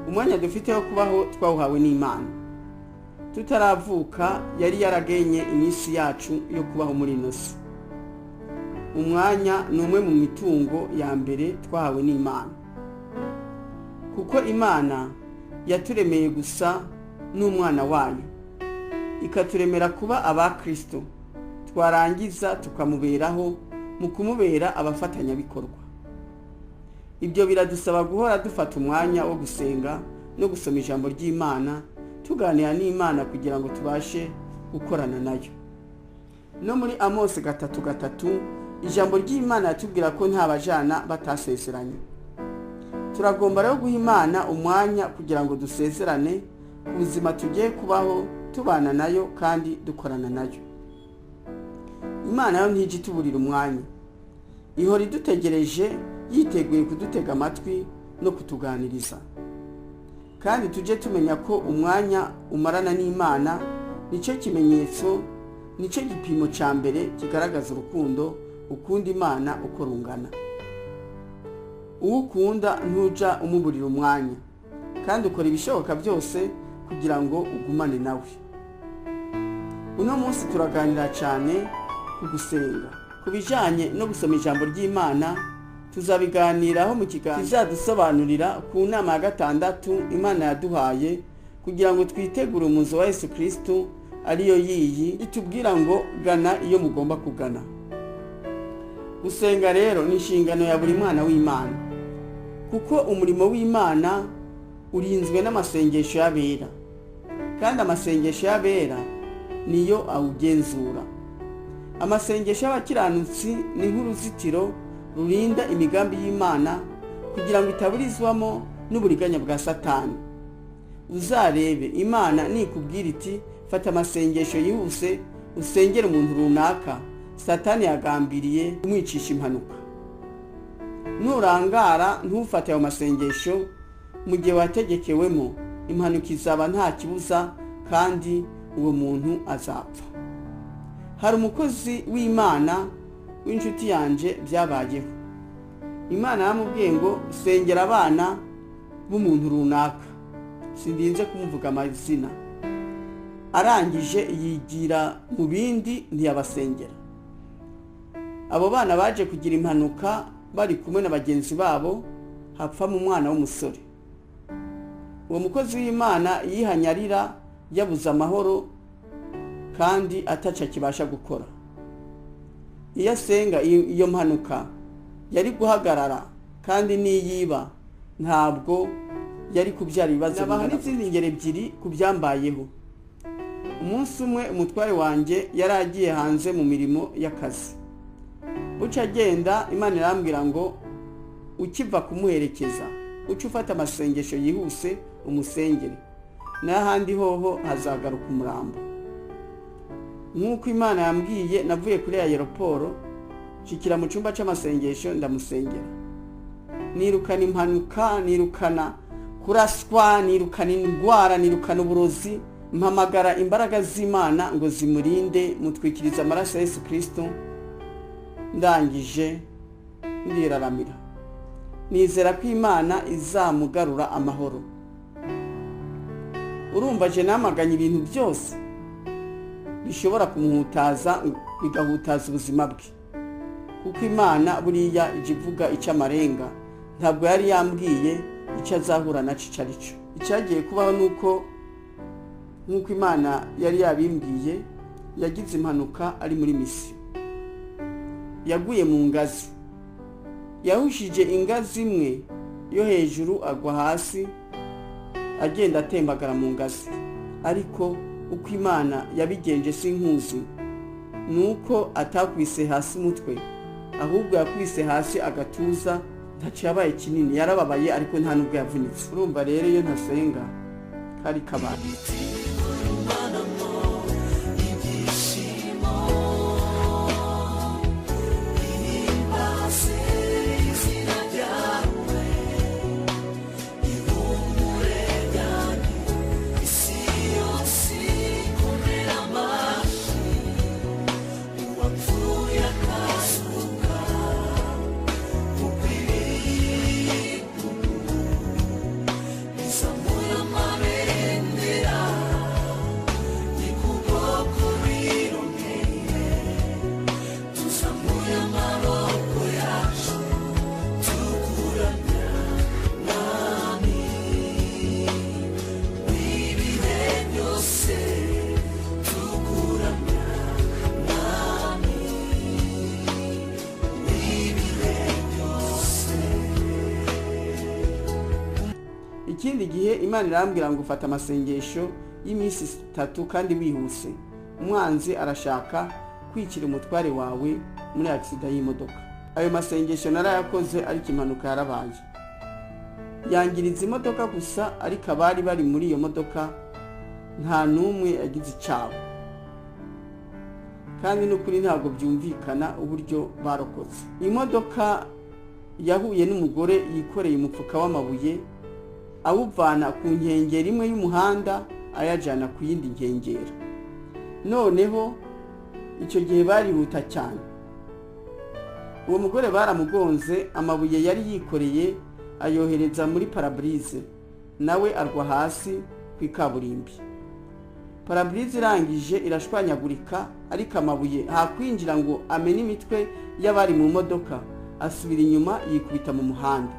Speaker 2: Umwanya dufite wo kubaho twawuhawe n'Imana. Tutaravuka yari yaragenye iminsi yacu yo kubaho muri ino si. Umwanya ni umwe mu mitungo ya mbere twahawe n'Imana, kuko Imana yaturemeye gusa n'umwana wayo, ikaturemera kuba aba Kristo, twarangiza tukamuberaho mu kumubera abafatanyabikorwa. Ibyo biradusaba guhora dufata umwanya wo gusenga no gusoma ijambo ry'Imana, tuganira n'Imana kugira ngo tubashe gukorana nayo. No muri Amos 3:3 ijambo ry'Imana yatubwira ko nta bajana batasezeranye. Turagomba rero guha Imana umwanya kugira ngo dusezerane ubuzima tugiye kubaho tubana nayo kandi dukorana nayo. Imana yo ntije ituburira umwanya, ihora idutegereje yiteguye kudutega amatwi no kutuganiriza. Kandi tujye tumenya ko umwanya umarana n'Imana nicyo kimenyetso, nicyo gipimo cya mbere kigaragaza urukundo ukunda Imana uko rungana. Uwo ukunda ntuja umuburira umwanya, kandi ukora ibishoboka byose kugira ngo ugumane nawe. Uno munsi turaganira cyane ku gusenga, ku bijanye no gusoma ijambo ry'Imana. Tuzabiganiraho mu kiganiro kizadusobanurira ku nama ya 6 Imana yaduhaye kugira ngo twitegure umuzo wa Yesu Kristo, ariyo yiyi itubwira ngo gana iyo mugomba kugana. Gusenga rero ni inshingano ya buri mwana w'Imana, kuko umurimo w'Imana urinzwe n'amasengesho y'abera, kandi amasengesho y'abera niyo awugenzura. Amasengesho y'abakiranutsi ni nk'uruzitiro rurinda imigambi y'Imana kugira ngo itaburizwamo n'uburiganya bwa Satani. Uzarebe Imana nikubwira iti fata amasengesho yihuse usengera umuntu runaka, Satani yagambiriye kumwicisha impanuka. Nurangara ntufate ayo masengesho mu gihe wategekewemo, impanuka izaba nta kibuza kandi uwo muntu azapfa. Hari umukozi w'Imana w'inshuti yanje byabayeho. Imana yamubwiye ngo sengera abana b'umuntu runaka, sindinze kumuvuga amazina. Arangije yigira mu bindi ntiyabasengera. Abo bana baje kugira impanuka bari kumwe na bagenzi babo, hapfa mu mwana w'umusore. Uwo mukozi w'Imana yihanyarira, yabuze amahoro kandi ataca kibasha gukora. Iyo asenga iyo mpanuka yari guhagarara kandi niyiba ntabwo yari kubyara ibibazo. Nabaha n'izindi ngero ebyiri ku byambayeho. Umunsi umwe umutware wanjye yari agiye hanze mu mirimo y'akazi. Buca agenda Imana irambwira ngo ukiva kumuherekeza uca ufata amasengesho yihuse umusengere, n'ahandi hoho hazagaruka umurambo. Nk'uko Imana yambwiye, navuye kuri aeroporo nshikira mu cyumba cy'amasengesho ndamusengera. Nirukana impanuka, nirukana kuraswa, nirukana indwara, nirukana uburozi, mpamagara imbaraga z'Imana ngo zimurinde, mutwikiriza amaraso ya Yesu Kristo. Ndangije ndiraramira, nizera ko Imana izamugarura amahoro. Urumva je namaganye ibintu byose bishobora kumuhutaza, bigahutaza ubuzima bwe, kuko Imana buriya ijivuga icamarenga, ntabwo yari yambwiye icyo azahura naco icarico. Icyagiye kubaho nuko nk'uko Imana yari yabimbwiye, yagize impanuka ari muri misiyo, yaguye mu ngazi, yahushije ingazi imwe yo hejuru agwa hasi, agenda atembagara mu ngazi. Ariko uko Imana yabigenje sinkuzi, nuko atakwise hasi umutwe, ahubwo yakwise hasi agatuza, ntaco yabaye kinini, yarababaye ariko nta nubwo yavunitse. Urumva rero iyo ntasenga kari kabari. Ikindi gihe Imana irambwira ngo ufata amasengesho y'iminsi 3 kandi wihuse. Umwanzi arashaka kwikira umutware wawe muri accident y'imodoka. Ayo masengesho narayakoze ariko impanuka yarabaye. Yangiriza imodoka gusa, ariko abari bari muri iyo modoka nta numwe yagize icyaha. Kandi n'ukuri ntabwo byumvikana uburyo barokotse. Imodoka yahuye n'umugore yikoreye umupfuka w'amabuye, awuvana ku nkengero imwe y'umuhanda ayajana ku yindi nkengero. Noneho icyo gihe barihuta cyane. Uwo mugore baramugonze, amabuye yari yikoreye ayohereza muri parabrise, nawe arwa hasi ku ikaburimbi. Parabrise irangije irashwanyagurika, ariko amabuye hakwinjira ngo amene imitwe y'abari mu modoka, asubira inyuma yikubita mu muhanda.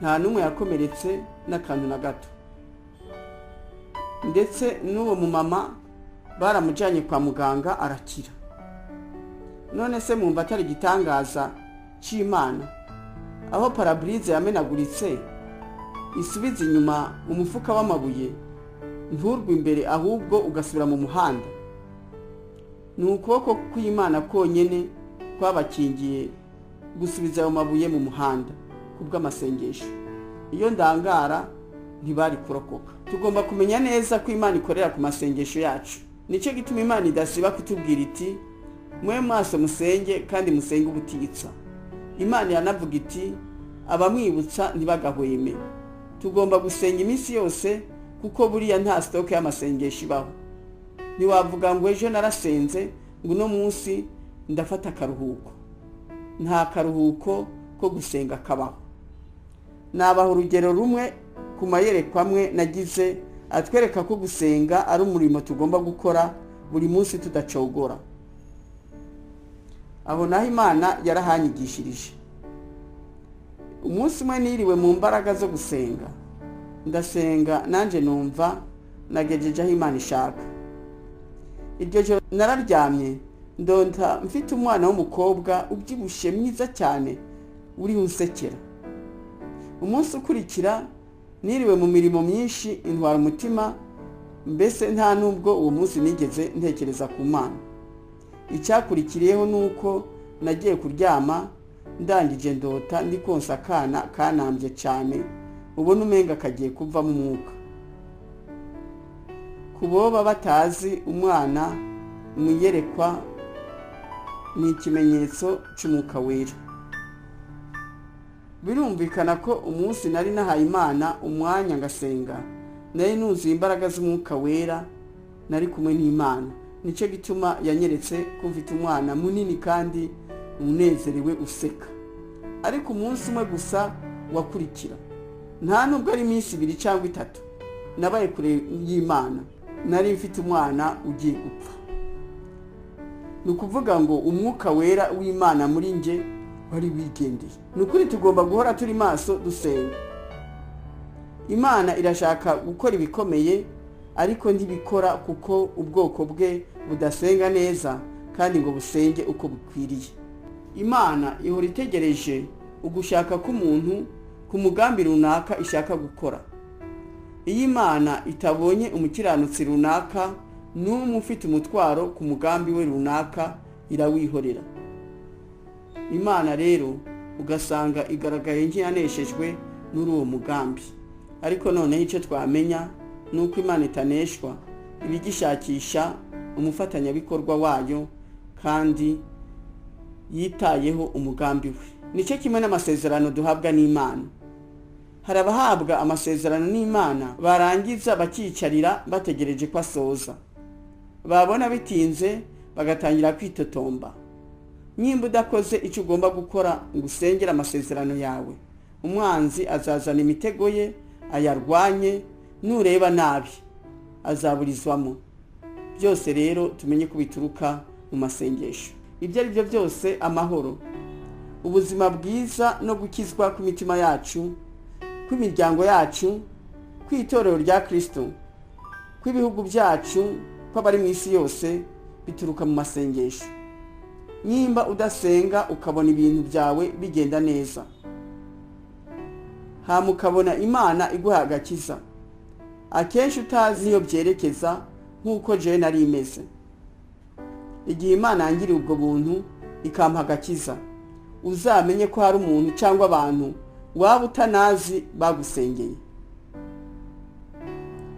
Speaker 2: Nta numwe yakomeretse n'akantu na gato. Ndetse n'uwo mumama baramujanye kwa muganga arakira. None se mumva atari gitangaza c'Imana, aho parabrise yamenaguritse isubiza inyuma umufuka w'amabuye, nturwe imbere ahubwo ugasubira mu muhanda. Ni ukuboko kw'Imana konyene kwabakingiye gusubiza ayo mabuye mu muhanda kubw'amasengesho. Iyo ndangara ntibari kurokoka. Tugomba kumenya neza ko Imana ikorera ku masengesho yacu. Nico gituma Imana idasiba kutubwira iti mwe maso musenge kandi musenge ubutitsa. Imana yanavuga iti abamwibutsa ntibagahweme. Tugomba gusenga iminsi yose, kuko buriya nta stock y'amasengesho ibaho. Ntiwavuga ngo ejo narasenze ngo no munsi ndafata akaruhuko. Nta karuhuko ko gusenga kabaho. Nabaho urugero rumwe ku mayerekwa amwe nagize atwereka ko gusenga ari umurimo tugomba gukora buri munsi tudacogora. Aho naho Imana yarahanyigishirije. Umunsi umwe niriwe mu mbaraga zo gusenga, ndasenga nanje numva nagejeje aho Imana ishaka. Iryo joro nararyamye ndonta mfite umwana w'umukobwa ubyibushe mwiza cyane, uri unsekera. Umunsi ukurikira niriwe mu mirimo myinshi intwara umutima, mbese nta nubwo uwo munsi nigeze ntekereza ku Mana. Icyakurikiriyeho nuko nagiye kuryama, ndangije ndota ndi konsa akana kanambye cyane, ubona umenga kagiye kuvamo umwuka. Kuboba batazi, umwana muyerekwa ni ikimenyetso cy'umwuka wera. Birumvikana ko umunsi nari nahaye Imana umwanya ngasenga, nari nuzuye imbaraga z'umwuka wera, nari kumwe n'Imana. Nicyo gituma yanyeretse ko mfite umwana munini kandi unezerewe useka. Ariko umunsi umwe gusa wakurikira, nta nubwo ari iminsi 2 cyangwa 3, nabaye kure y'Imana, nari mfite umwana ugiye gupfa. Nukuvuga ngo umwuka wera w'Imana muri nje wari wigendeye. Nukuri tugomba guhora turi maso dusenga. Imana irashaka gukora ibikomeye, ariko ntibikora kuko ubwoko bwe budasenga neza kandi ngo busenge uko bukwiriye. Imana ihora itegereje ugushaka k'umuntu ku mugambi runaka ishaka gukora. Iyo Imana itabonye umukiranutsi runaka n'umwe ufite umutwaro ku mugambi we runaka, irawihorera. Imana rero ugasanga igaragaye nk'iyaneshejwe muri uwo mugambi. Ariko noneho icyo twamenya nuko Imana itaneshwa, ibigishakisha umufatanyabikorwa wayo kandi yitayeho umugambi we. Nicyo kimwe n'amasezerano duhabwa n'Imana. Hari abahabwa amasezerano n'Imana barangiza bakicarira bategereje ko asoza. Babona bitinze bagatangira kwitotomba. Nimba udakoze icyo ugomba gukora ngo usengere amasezerano yawe, umwanzi azazana imitego ye ayarwanye, nureba nabi azaburizwamo. Byose rero tumenye ko bituruka mu masengesho. Ibyo ari byo byose, amahoro, ubuzima bwiza no gukizwa kw'imitima yacu, kw'imiryango yacu, kw'itorero rya Kristo, kw'ibihugu byacu, kw'abari mu isi yose, bituruka mu masengesho. Nimba udasenga ukabona ibintu byawe bigenda neza, mukabona Imana iguha agakiza, akenshi utazi iyo byerekeza, nk'uko jewe nari imeze. Igihe Imana yangiriye ubwo buntu ikampa agakiza, uzamenye ko hari umuntu cyangwa abantu waba utanazi bagusengeye.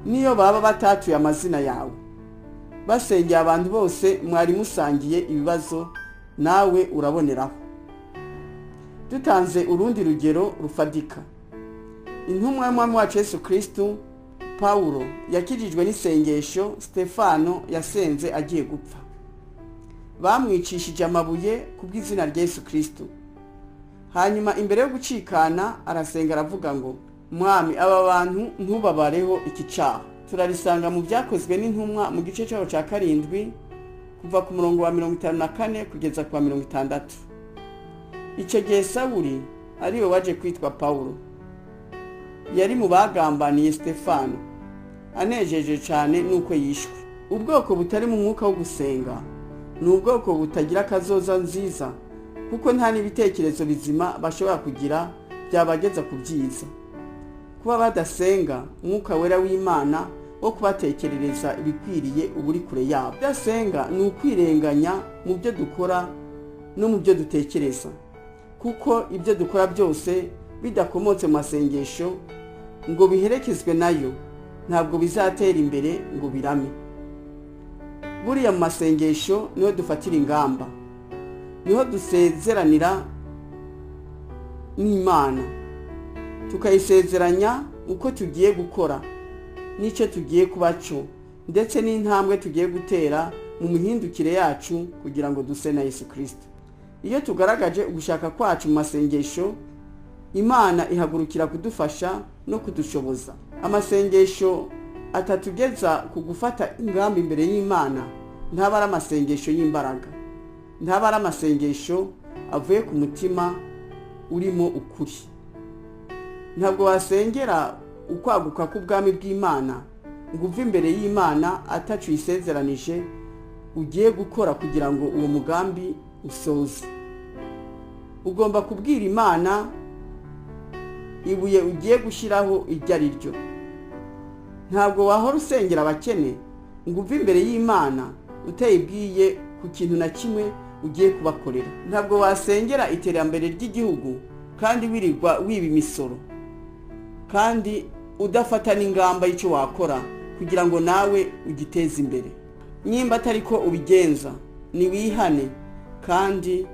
Speaker 2: Niyo baba batatuye amazina yawe, basengeye abantu bose mwari musangiye ibibazo, nawe uraboneraho. Dutanze urundi rugero rufadika. Intumwa y'Umwami wacu Yesu Kristo, Paulo, yakijijwe n'isengesho Stefano yasenze agiye gupfa. Bamwicishije amabuye kubw'izina rya Yesu Kristo. Hanyuma imbere yo gucikana arasenga aravuga ngo, Mwami, aba bantu ntubabareho iki cyaha. Turarisanga mu byakozwe n'intumwa mu gice cyaho cya 7 kuva ku murongo wa 54 kugeza ku wa 60. Icyo gihe Sawuli ariwe waje kwitwa Paulo, yari mu bagambaniye Stefano, anejeje cyane nuko yishwe. Ubwoko butari mu mwuka wo gusenga ni ubwoko butagira kazoza nziza, kuko nta n'ibitekerezo bizima bashobora kugira byabageza ku byiza. Kuba badasenga, umwuka wera w'Imana wo kubatekerereza ibikwiriye uburi kure yabo. Dasenga ni ukwirenganya mu byo dukora no mu byo dutekereza, kuko ibyo dukora byose bidakomotse mu masengesho ngo biherekezwe nayo, ntabwo bizatera imbere ngo birame. Buriya mu masengesho niho dufatira ingamba, niho dusezeranira n'Imana, tukayisezeranya uko tugiye gukora n'icyo tugiye kubaco, ndetse n'intambwe tugiye gutera mu mihindukire yacu kugira ngo duse na Yesu Kristo. Iyo tugaragaje ugushaka kwacu mu masengesho, Imana ihagurukira kudufasha no kudushoboza. Amasengesho atatugeza ku gufata ingamba imbere y'Imana ntaba ari amasengesho y'imbaraga, ntaba ari amasengesho avuye ku mutima urimo ukuri. Ntabwo wasengera ukwaguka k'ubwami bw'Imana ngo uve imbere y'Imana atacu yisezeranije ugiye gukora kugira ngo uwo mugambi usoze. ugomba kubwira Imana ibuye ugiye gushyiraho iryo ari ryo. Ntabwo wahora usengera abakene ngo uve imbere y'Imana utayibwiye ku kintu na kimwe ugiye kubakorera. Ntabwo wasengera iterambere ry'igihugu kandi wirirwa wiba imisoro, kandi udafata n'ingamba y'icyo wakora kugira ngo nawe ugiteze imbere. Nimba atari ko ubigenza, niwihane kandi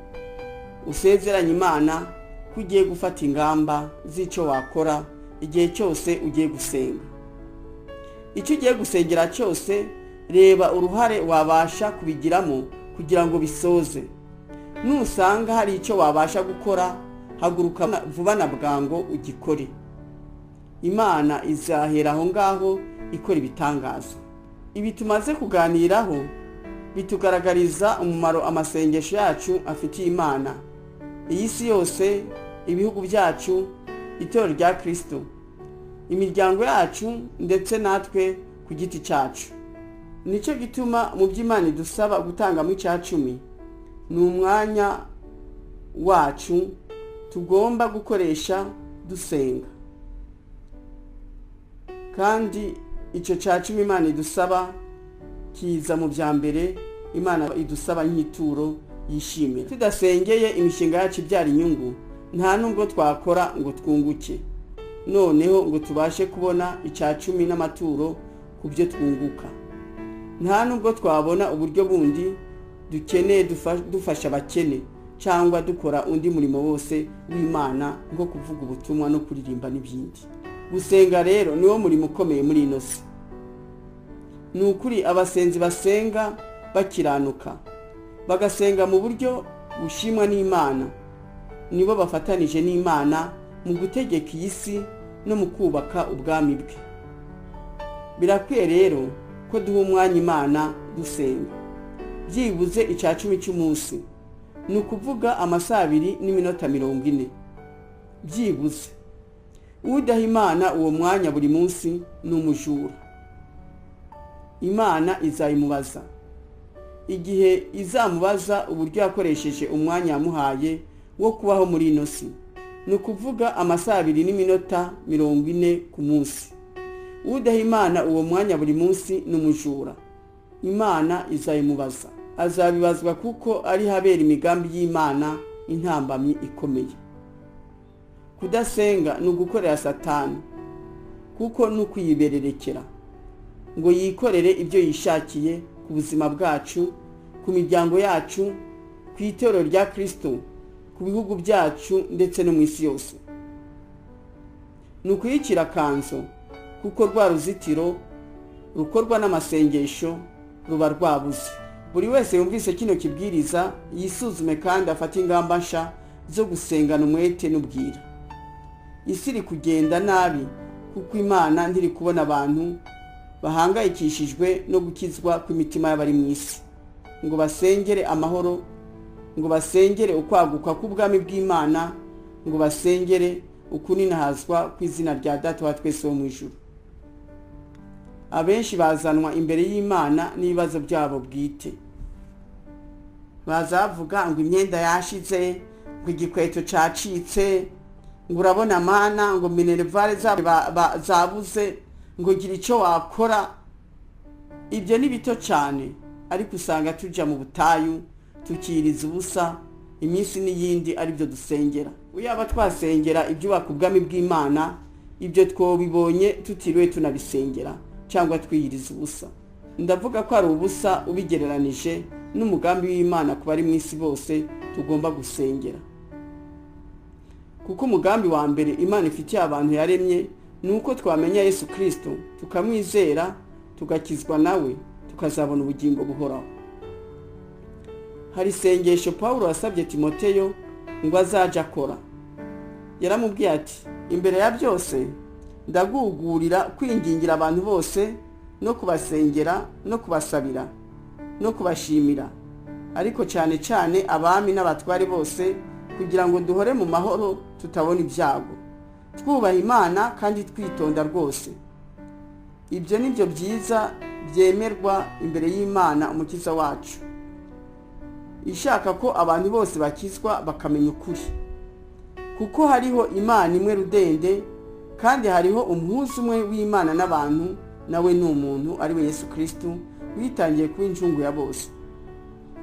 Speaker 2: usezeranye Imana ko ugiye gufata ingamba z'icyo wakora igihe cyose ugiye gusenga. Icyo ugiye gusengera cyose, reba uruhare wabasha kubigiramo kugira ngo bisoze. Nusanga hari icyo wabasha gukora, haguruka vuba na bwango ugikore. Imana izahera aho ngaho ikora ibitangaza. Ibi tumaze kuganiraho bitugaragariza umumaro amasengesho yacu afitiye Imana, iyi si yose, ibihugu byacu, itorero rya Kristo, imiryango yacu ndetse natwe ku giti cyacu. Nicyo gituma mu by'Imana idusaba gutanga mu cya 10 ni umwanya wacu tugomba gukoresha dusenga. Kandi icyo cya 10 Imana idusaba kiza mu bya mbere Imana idusaba nk'ituro yishimira. Tudasengeye imishinga yacu ibyara inyungu, nta nubwo twakora ngo twunguke, noneho ngo tubashe kubona icya 10 n'amaturo ku byo twunguka. Nta nubwo twabona uburyo bundi dukeneye dufasha abakene cyangwa dukora undi murimo wose w'Imana nko kuvuga ubutumwa no kuririmba n'ibindi. Gusenga rero niwo murimo ukomeye muri ino si. Ni ukuri abasenzi basenga bakiranuka, bagasenga mu buryo bushimwa n'Imana, nibo bafatanije n'Imana mu gutegeka iyi si no mu kubaka ubwami bwe. Birakwiye rero ko duha umwanya Imana dusenga, byibuze icya 10 cy'umunsi, ni ukuvuga amasaha 2 n'iminota 40 byibuze. Udaha Imana uwo mwanya buri munsi ni umujura. Imana izayimubaza. Igihe izamubaza uburyo yakoresheje umwanya yamuhaye wo kubaho muri ino si, ni ukuvuga amasaha 2 n'iminota 40 ku munsi. Udaha Imana uwo mwanya buri munsi ni umujura. Imana izayimubaza. Azabibazwa kuko ari habera imigambi y'Imana intambamyi ikomeye. Kudasenga ni ugukorera Satani, kuko ni ukuyibererekera ngo yikorere ibyo yishakiye ku buzima bwacu, ku miryango yacu, ku itorero rya Kristo, ku bihugu byacu ndetse no mu isi yose. Ni ukuyicira kanzo, kuko rwa ruzitiro rukorwa n'amasengesho ruba rwabuze. Buri wese yumvise kino kibwiriza yisuzume kandi afate ingamba nsha zo gusengana umwete n'ubwira. Isi iri kugenda nabi kuko Imana ntiri kubona abantu bahangayikishijwe no gukizwa kw'imitima y'abari mu isi, ngo basengere amahoro, ngo basengere ukwaguka k'ubwami bw'Imana, ngo basengere ukuninahazwa kw'izina rya Data wa twese wo mu ijuru. Abenshi bazanwa imbere y'Imana n'ibibazo byabo bwite. Bazavuga ngo imyenda yashize, ngo igikweto cacitse, ngo urabona Mana, ngo minervale zabuze, ngo gira icyo wakora. Ibyo ni bito cyane, ariko usanga tuja mu butayu tukiriza ubusa iminsi n'iyindi ari byo dusengera. Uyaba twasengera ibyubaka ubwami bw'Imana, ibyo twobibonye tutiriwe tunabisengera cyangwa twiyiriza ubusa. Ndavuga ko ari ubusa ubigereranije n'umugambi w'Imana ku bari mu isi bose tugomba gusengera. Kuko umugambi wa mbere Imana ifitiye abantu yaremye ni uko twamenya Yesu Kristo, tukamwizera, tugakizwa nawe, tukazabona ubugingo buhoraho. Hari isengesho Pawulo yasabye Timoteyo ngo azaje akora. Yaramubwiye ati, imbere ya byose ndagugurira kwingingira abantu bose no kubasengera no kubasabira no kubashimira, ariko cyane cyane abami n'abatware bose, kugira ngo duhore mu mahoro tutabona ibyago, twubaha Imana kandi twitonda rwose. Ibyo nibyo byiza byemerwa imbere y'Imana umukiza wacu. ishaka ko abantu bose bakizwa bakamenya ukuri, kuko hariho Imana imwe rudende kandi hariho umuhuza umwe w'Imana n'abantu, nawe ni umuntu ari we Yesu Kristo witangiye kuba incungu ya bose.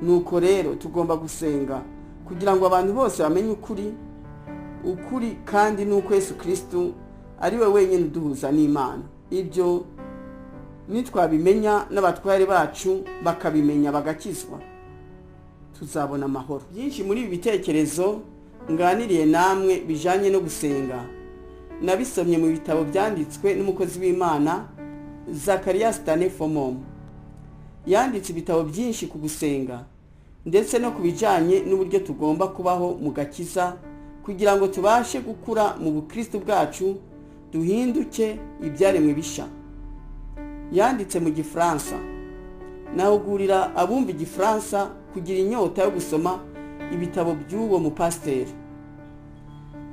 Speaker 2: Nuko rero tugomba gusenga kugira ngo abantu bose bamenye ukuri kandi nuko Yesu Kristo ari we wenyine uduhuza n'Imana. Ibyo nitwabimenya n'abatware bacu bakabimenya bagakizwa, tuzabona amahoro. Byinshi muri ibi bitekerezo nganiriye namwe bijanye no gusenga nabisomye mu bitabo byanditswe n'umukozi w'Imana Zacharias Stane Fomom. Yanditse ibitabo byinshi ku gusenga ndetse no kubijanye n'uburyo tugomba kubaho mu gakiza kugira ngo tubashe gukura mu bukristo bwacu, duhinduke ibyaremwe bisha. Yanditse mu Gifaransa. Nahugurira abumva Igifaransa kugira inyota yo gusoma ibitabo by'uwo mupasiteri.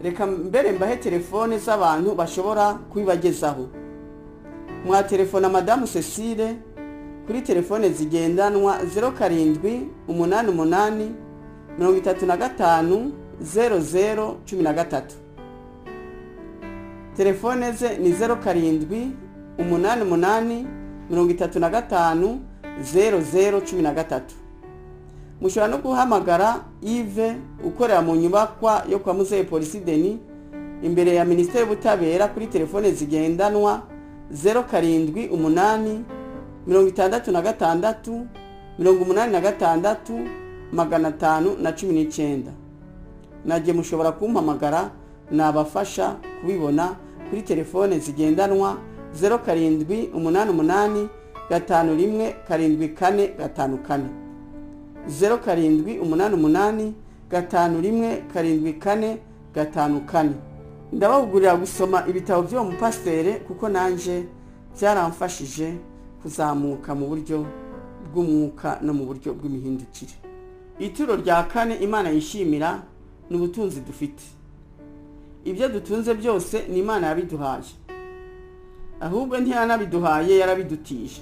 Speaker 2: Reka mbere mbahe telefone z'abantu bashobora kubibagezaho. Mwa telefona Madame Cecile kuri telefone zigendanwa 0788 35 0013. Telefone ze ni 0788 35 0013. Mushobora no guhamagara Yves ukorera mu nyubakwa yo kwa Muzehe Polisi Deni imbere ya Ministeri y'Ubutabera kuri telefone zigendanwa 0788 66 86 519. Naje mushobora kumpamagara nabafasha kubibona kuri telefone zigendanwa 0788 517454 0788 517454. Ndabahugurira gusoma ibitabo by'uwo mupasiteri kuko nanje byaramfashije kuzamuka mu buryo bw'umwuka no mu buryo bw'imihindukire. Ituro rya kane Imana yishimira n'ubutunzi dufite. Ibyo dutunze byose ni Imana yabiduhaye, ahubwo ntiyanabiduhaye yarabidutije.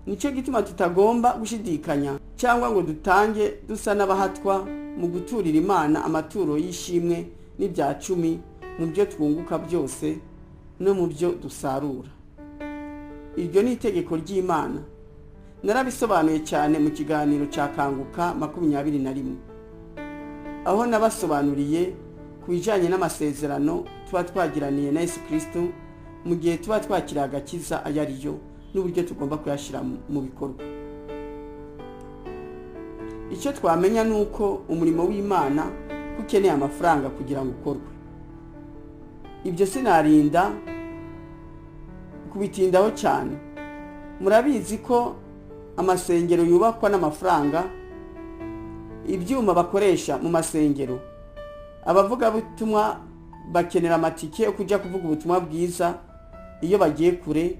Speaker 2: Nicyo gituma tutagomba gushidikanya cyangwa ngo dutange dusa n'abahatwa mu guturira Imana amaturo y'ishimwe n'ibya 10 mu byo twunguka byose no mu byo dusarura. Iryo ni itegeko ry'Imana. Narabisobanuye cyane mu kiganiro cya Kanguka 21, aho nabasobanuriye kubijanye n'amasezerano tuba twagiraniye na Yesu Kristo mu gihe tuba twakira agakiza ayariyo n'uburyo tugomba kuyashira mu bikorwa. Icyo twamenya nuko umurimo w'Imana ukeneye amafaranga kugira ngo ukorwe. Ibyo sinarinda kubitindaho cyane. Murabizi ko amasengero yubakwa n'amafaranga, ibyuma bakoresha mu masengero, abavuga butumwa bakenera amatike yo kujya kuvuga ubutumwa bwiza iyo bagiye kure,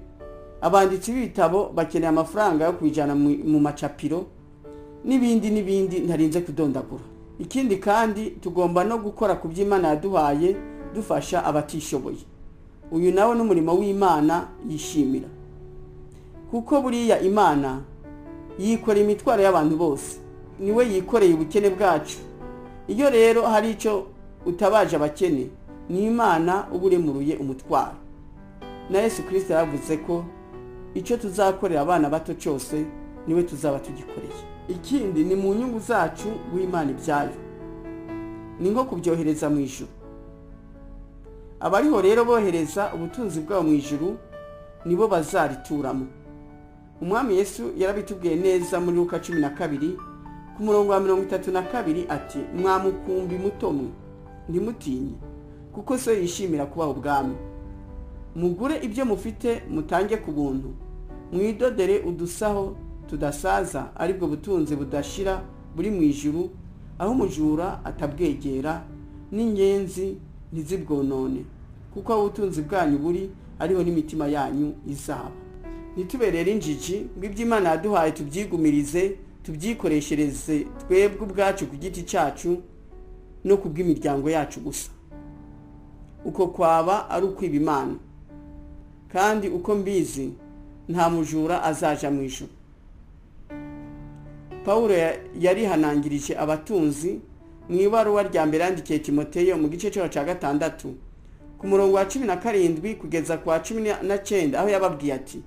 Speaker 2: abanditsi b'ibitabo bakeneye amafaranga yo kwijana mu macapiro n'ibindi ntarinze kudondagura. Ikindi kandi tugomba no gukora ku by'Imana yaduhaye dufasha abatishoboye. Uyu nawe n'umurimo w'Imana yishimira, kuko buriya Imana yikora imitwaro y'abantu bose, niwe yikoreye ubukene bwacu. Iyo rero hari icyo utabaje abakene, ni Imana uburemuruye umutwaro. Na Yesu Kristo yavuze ko icyo tuzakorera abana bato cyose niwe tuzaba tugikoreye. Ikindi ni mu nyungu zacu w'Imana ibyayo, ni nko kubyohereza mu ijuru. Abariho rero bohereza ubutunzi bwabo mu ijuru nibo bazarituramo. Umwami Yesu yarabitubwiye neza muri Luka 12 ku murongo wa 32 ati, mwamukumbi mutomwe ntimutinye, kuko so yishimira kubaho ubwami. Mugure ibyo mufite mutange ku buntu, mwidodere udusaho tudasaza, aribwo butunzi budashira buri mu ijuru, aho umujura atabwegera n'inyenzi ntizibwonone, kuko aho ubutunzi bwanyu buri ariho n'imitima yanyu izaba. Nituberere injiji ngo iby'Imana yaduhaye tubyigumirize, tubyikoreshereze twebwe ubwacu ku giti cyacu no kubw'imiryango yacu gusa. Uko kwaba ari ukwiba Imana, kandi uko mbizi nta mujura azaja mu ijuru. Pawulo yarihanangirije abatunzi mu ibaruwa rya mbere yandikiye Timoteyo mu gice cya 6 ku murongo wa 17 kugeza ku wa 19 aho yababwiye ati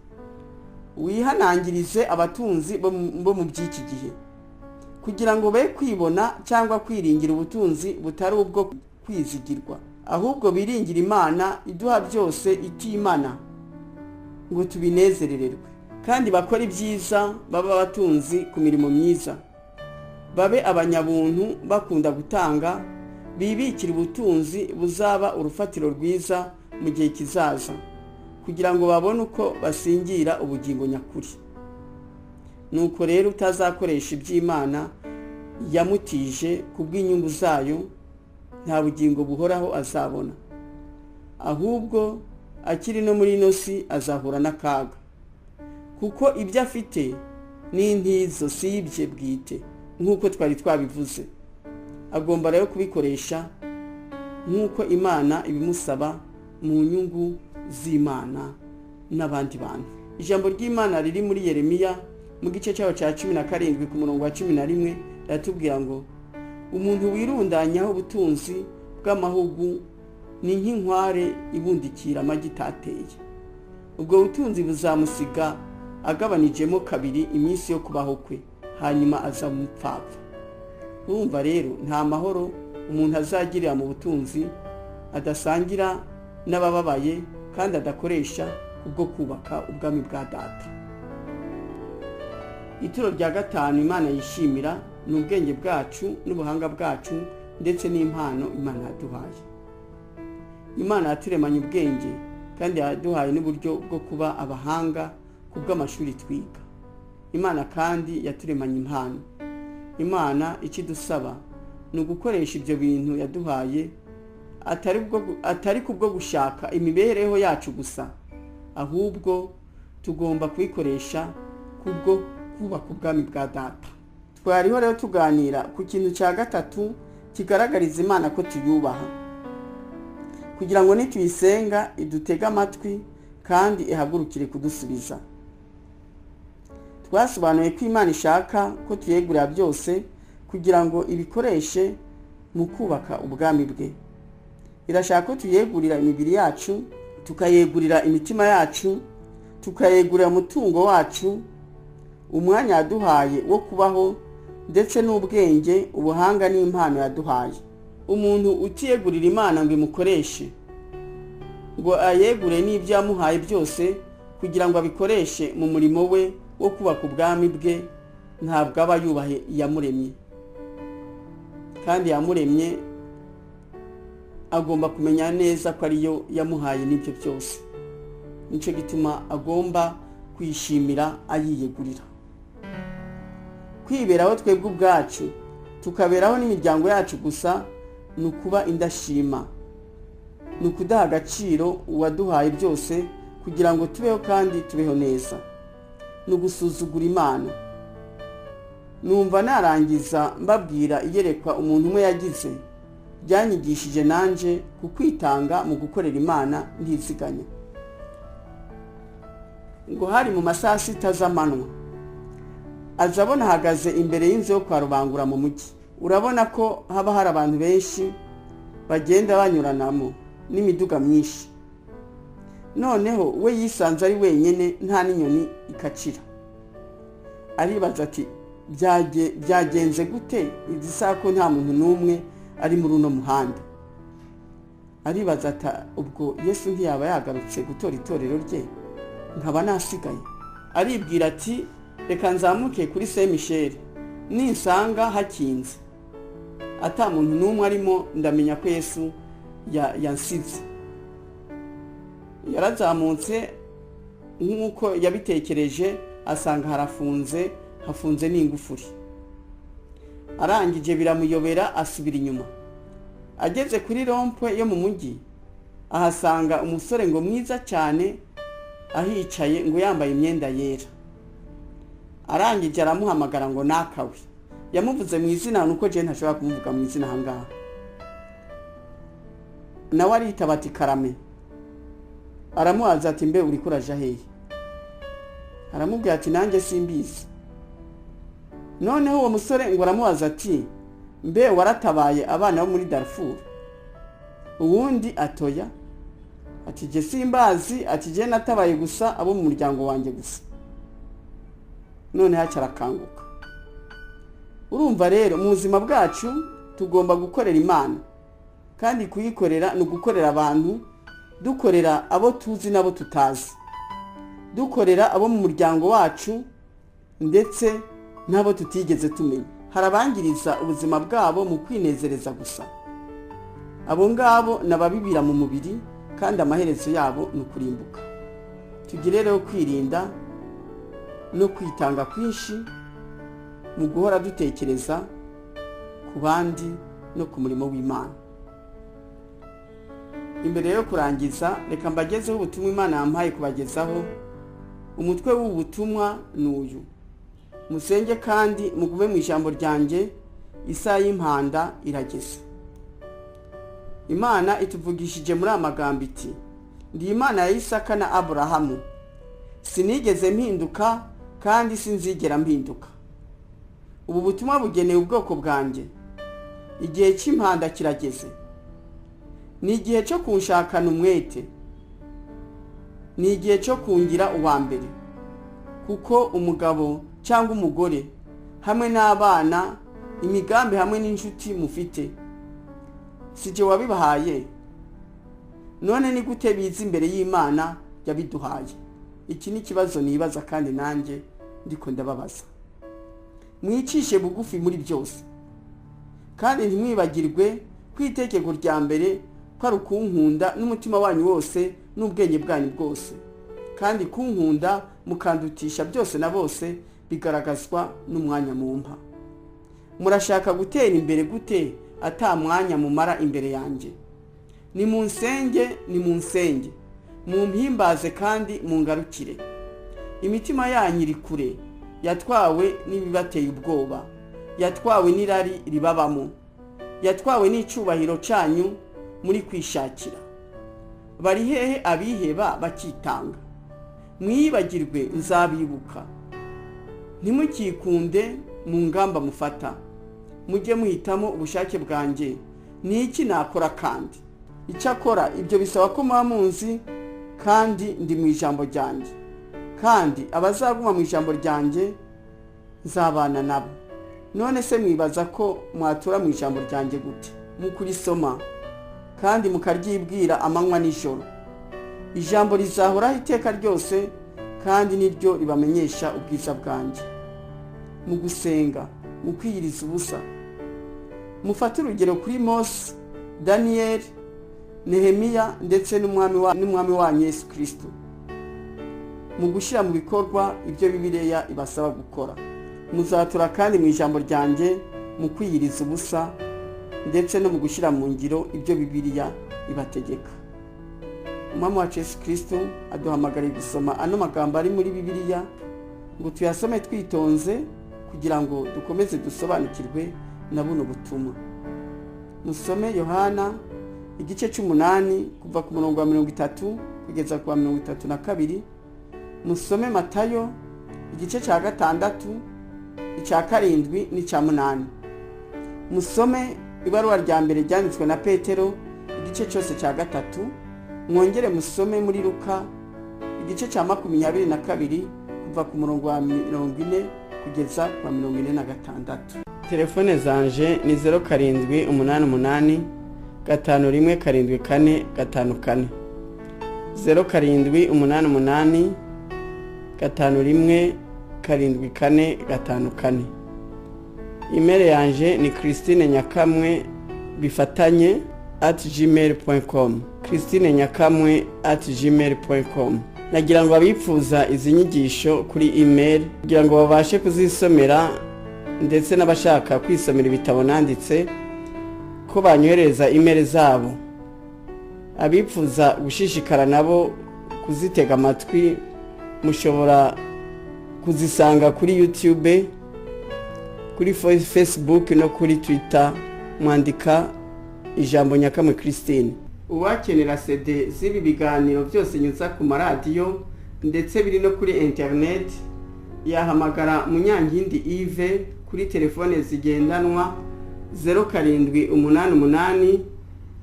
Speaker 2: wihanangirize abatunzi bo mu by'iki gihe kugira ngo be kwibona cyangwa kwiringira ubutunzi butari ubwo kwizigirwa, ahubwo biringira Imana iduha byose itimana ngo tubinezerererwe, kandi bakora ibyiza, baba abatunzi ku mirimo myiza, babe abanyabuntu bakunda gutanga, bibikira ubutunzi buzaba urufatiro rwiza mu gihe kizaza, kugira ngo babone uko basingira ubugingo nyakuri. Nuko rero utazakoresha iby'Imana yamutije kubw'inyungu zayo, nta bugingo buhoraho azabona, ahubwo akiri no muri ino si azahura n'akaga, kuko ibyo afite n'intizo si ibye bwite nk'uko twari twabivuze. Agomba rero kubikoresha nk'uko Imana ibimusaba mu nyungu z'Imana n'abandi bantu. Ijambo ry'Imana riri muri Yeremiya mu gice cyaho cya 17 ku murongo wa 11 ratubwira ngo umuntu wirundanyaho ubutunzi bw'amahugu ni nk'inkware ibundikira amagi tateye, ubwo butunzi buzamusiga agabanijemo kabiri iminsi yo kubaho kwe, hanyuma azamupfapfa. Urumva rero nta mahoro umuntu azagirira mu butunzi adasangira n'abababaye kandi adakoresha kubwo kubaka ubwami bwa data. Ituro rya 5 Imana yishimira ni ubwenge bwacu n'ubuhanga bwacu ndetse n'impano Imana yaduhaye. Imana yaturemanye ubwenge kandi yaduhaye n'uburyo bwo kuba abahanga kubw'amashuri twiga. Imana kandi yaturemanye impano. Imana ikidusaba ni ugukoresha ibyo bintu yaduhaye atari kubwo gushaka imibereho yacu gusa, ahubwo tugomba kubikoresha kubwo kubaka ubwami bwa data. Twariho rero tuganira ku kintu cya 3 kigaragariza Imana ko tuyubaha, kugira ngo nituyisenga idutege amatwi kandi ihagurukire kudusubiza. Twasobanuye ko Imana ishaka ko tuyegurira byose kugira ngo ibikoreshe mu kubaka ubwami bwe. Irashaka ko tuyegurira imibiri yacu, tukayegurira imitima yacu, tukayegurira umutungo wacu, umwanya yaduhaye wo kubaho ndetse n'ubwenge, ubuhanga n'impano yaduhaye. Umuntu utiyegurira Imana ngo imukoreshe, ngo ayegure n'ibyo yamuhaye byose kugira ngo abikoreshe mu murimo we wo kubaka ubwami bwe, ntabwo aba yubahe iyamuremye. Kandi yamuremye agomba kumenya neza ko ariyo yamuhaye n'ibyo byose. Nicyo gituma agomba kwishimira ayiyegurira. Kwiberaho twebwe ubwacu tukaberaho n'imiryango yacu gusa ni ukuba indashima, ni ukudaha agaciro uwaduhaye byose kugira ngo tubeho kandi tubeho neza, ni ugusuzugura Imana. Numva narangiza mbabwira iyerekwa umuntu umwe yagize byanyigishije nanje kukwitanga mu gukorera Imana ntiziganya. Ngo hari mu masaha 6 z'amanywa azabona ahagaze imbere y'inzu yo kwa Rubangura mu mujyi. Urabona ko haba hari abantu benshi bagenda banyuranamo n'imiduga myinshi. Noneho we yisanze ari wenyine, nta n'inyoni ikacira. Aribaza ati byagenze gute izi saa ko nta muntu n'umwe ari muri uno muhanda? Aribaza ati ubwo Yesu ntiyaba yagarutse gutora itorero rye nkaba nasigaye? Aribwira ati reka nzamuke kuri Saint Michel, ninsanga hakinze ata muntu n'umwe arimo ndamenya ko Yesu yansize. Yarazamutse nk'uko yabitekereje, asanga hafunze n'ingufuri. Arangije biramuyobera asubira inyuma. Ageze kuri rompwe yo mu mujyi ahasanga umusore ngo mwiza cyane ahicaye ngo yambaye imyenda yera. Arangije aramuhamagara ngo nakawe. Yamuvuze mu izina nuko je ntashobora kumuvuga mu izina hangaha. Nawe aritaba ati Karame. Aramubaza ati mbe uri kuraja hehe? Aramubwira ati nanjye simbizi. noneho uwo musore ngo aramubaza ati mbe waratabaye abana bo muri Darfur? Uwundi atoya, ati je simbazi, ati je natabaye gusa abo mu muryango wanjye gusa. None hacarakanguka. Urumva rero mu buzima bwacu tugomba gukorera Imana, kandi kuyikorera no gukorera abantu, dukorera abo tuzi nabo tutazi, dukorera abo mu muryango wacu ndetse nabo tutigeze tumenya. Harabangiriza ubuzima bwabo mu kwinezereza gusa. Abo ngabo nababibira mu mubiri kandi amaherezo yabo ni ukurimbuka. Tugire rero kwirinda no kwitanga kwinshi mu guhora dutekereza ku bandi no ku murimo w'Imana. Imbere yo kurangiza, reka mbagezeho ubutumwa Imana yampaye kubagezaho. Umutwe w'ubutumwa n'uyu: musenge kandi mugume mu ijambo ryanjye, isaha y'impanda irageze. Imana ituvugishije muri amagambo iti, ndi Imana ya Isaka na Aburahamu, sinigeze mpinduka kandi sinzigera mpinduka. Ubu butumwa bugenewe ubwoko bwanjye. Igihe cy'impanda kirageze. Ni igihe cyo kunshakana umwete, ni igihe cyo kungira uwa mbere, kuko umugabo cyangwa umugore hamwe n'abana, imigambi hamwe n'inshuti mufite, sije wabibahaye. None ni gute biza imbere y'Imana yabiduhaye? Iki ni kibazo nibaza kandi nanjye ndiko ndababaza. Mwicishe bugufi muri byose, kandi ntimwibagirwe kwitegeko rya mbere ko ari ukunkunda n'umutima wanyu wose n'ubwenge bwanyu bwose, kandi kunkunda mukandutisha byose na bose bigaragazwa n'umwanya mumpa. Murashaka gutera imbere gute ata mwanya mumara imbere yanjye? Ni munsenge, mumpimbaze kandi mungarukire. Imitima yanyu iri kure, yatwawe n'ibibateye ubwoba, yatwawe n'irari ribabamo, yatwawe n'icubahiro cyanyu muri kwishakira. Bari hehe abiheba bakitanga? Mwibagirwe nzabibuka. Ntimukikunde mu ngamba mufata, mujye muhitamo ubushake bwanjye. Ni iki nakora kandi? Icyakora ibyo bisaba ko muba munzi kandi ndi mu ijambo ryanjye, kandi abazaguma mu ijambo ryanjye nzabana nabo. None se mwibaza ko mwatura mu ijambo ryanjye gute? Mukurisoma kandi mukaryibwira amanywa n'ijoro. Ijambo rizahoraho iteka ryose, kandi niryo ribamenyesha ubwiza bwanjye. Mu gusenga, mu kwiyiriza ubusa, mufate urugero kuri Mose, Daniel, Nehemiya ndetse n'umwami wanyu Yesu Kristo, mu gushyira mu bikorwa ibyo Bibiliya ibasaba gukora. Muzatura kandi mu ijambo ryanjye, mu kwiyiriza ubusa ndetse no mu gushyira mu ngiro ibyo Bibiliya ibategeka. Umwami wacu Yesu Kristo aduhamagariye gusoma ano magambo ari muri Bibiliya ngo tuyasome twitonze, kugira ngo dukomeze dusobanukirwe na buno butumwa. Musome Yohana igice cy'umunani kuva ku murongo wa 30 kugeza ku wa 32. Musome Matayo igice cya 6, icya 7 n'icya 8. Musome ibaruwa rya mbere ryanditswe na Petero igice cyose cya 3. Mwongere musome muri Luka igice cya 22 kuva ku murongo wa 40 kugeza ku wa 46. Telefone zanje ni 0788 517454, 0788 517454. Email yanje ni christineNyakamwe@gmail.com, christineNyakamwe@gmail.com. Nagira ngo abipfuza izi nyigisho kuri email kugira ngo babashe kuzisomera, ndetse n'abashaka kwisomera ibitabo nanditse ko banyohereza email zabo. Abipfuza gushishikara nabo kuzitega amatwi, mushobora kuzisanga kuri YouTube, kuri Facebook no kuri Twitter, mwandika ijambo Nyakamwe Christine. Uwakenera CD z'ibi biganiro byose nyuza ku maradiyo ndetse biri no kuri internet, yahamagara Munyankindi Yves kuri telefone zigendanwa 0788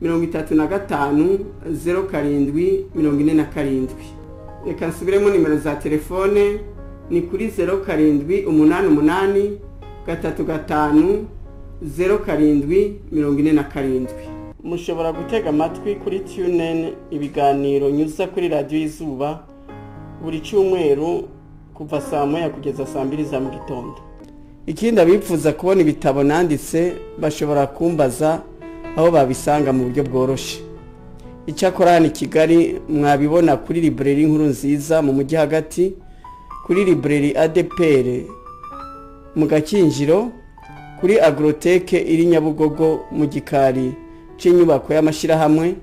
Speaker 2: 35 0747. Reka nsubiremo nimero za telefone ni kuri 0788 35 0747. Mushobora gutega amatwi kuri TuneIn ibiganiro nyuza kuri radio Izuba buri cyumweru kuva saa moya kugeza saa 2 za mu gitondo. Ikindi abipfuza kubona ibitabo nanditse bashobora kumbaza aho babisanga mu buryo bworoshe. Icyakora hano i Kigali mwabibona kuri librairie Nkuru Nziza mu mujyi hagati, kuri librairie ADPR mu Gakinjiro, kuri Agroteke iri Nyabugogo mu gikari c'inyubako y'amashirahamwe,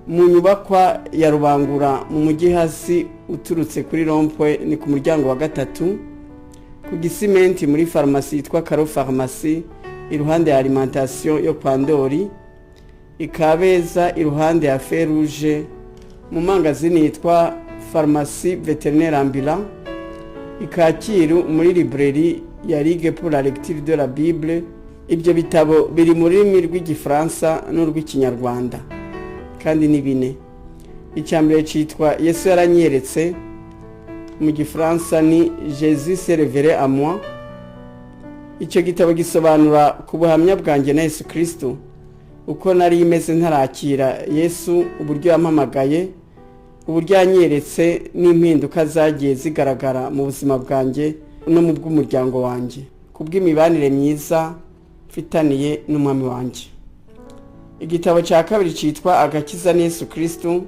Speaker 2: mu nyubakwa ya Rubangura mu mujyi hasi uturutse kuri Rompwe ni ku muryango wa 3, ku Gisimenti muri farumasi yitwa Karo Pharmacie iruhande ya alimentation yo kwa Ndori, Ikabeza iruhande ya Feruje mu mangazini yitwa Pharmacie Vétérinaire Ambulant, Ikakiru muri librairie ya Ligue pour la lecture de la Bible. Ibyo bitabo biri mu rurimi rw'Igifaransa n'urw'Ikinyarwanda kandi ni bine. Icyambere cyitwa Yesu yaranyeretse, mu Gifaransa ni Jésus s'est révélé à moi. Icyo gitabo gisobanura ku buhamya bwanjye na Yesu Kristo, uko nari imeze ntarakira Yesu, uburyo yampamagaye, uburyo yanyeretse n'impinduka zagiye zigaragara mu buzima bwanjye no mu bw'umuryango wanjye kubw'imibanire myiza mfitaniye n'umwami wanjye. Igitabo cya kabiri cyitwa Agakiza ni Yesu Kristo,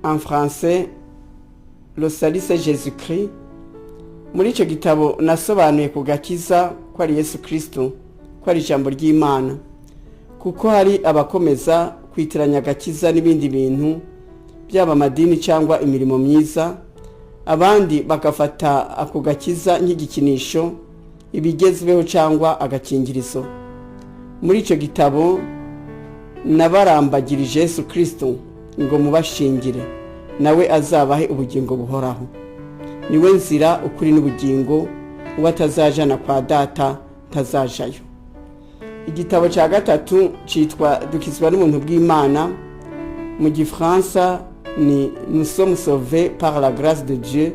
Speaker 2: en français Le salut c'est Jésus-Christ. Muri icyo gitabo nasobanuye ku gakiza ko ari Yesu Kristo, ko ari ijambo ry'Imana, kuko hari abakomeza kwitiranya agakiza n'ibindi bintu byaba amadini cyangwa imirimo myiza, abandi bagafata ako gakiza nk'igikinisho, ibigezweho cyangwa agakingirizo. Muri icyo gitabo nabarambagirije Yesu Kristo ngo mubashingire, nawe azabahe ubugingo buhoraho. Niwe nzira, ukuri n'ubugingo, uwo atazajana kwa data tazajayo. Igitabo cya gatatu cyitwa Dukizwa n'ubuntu bw'Imana, mu Gifaransa ni Nous sommes sauvés par la grâce de Dieu.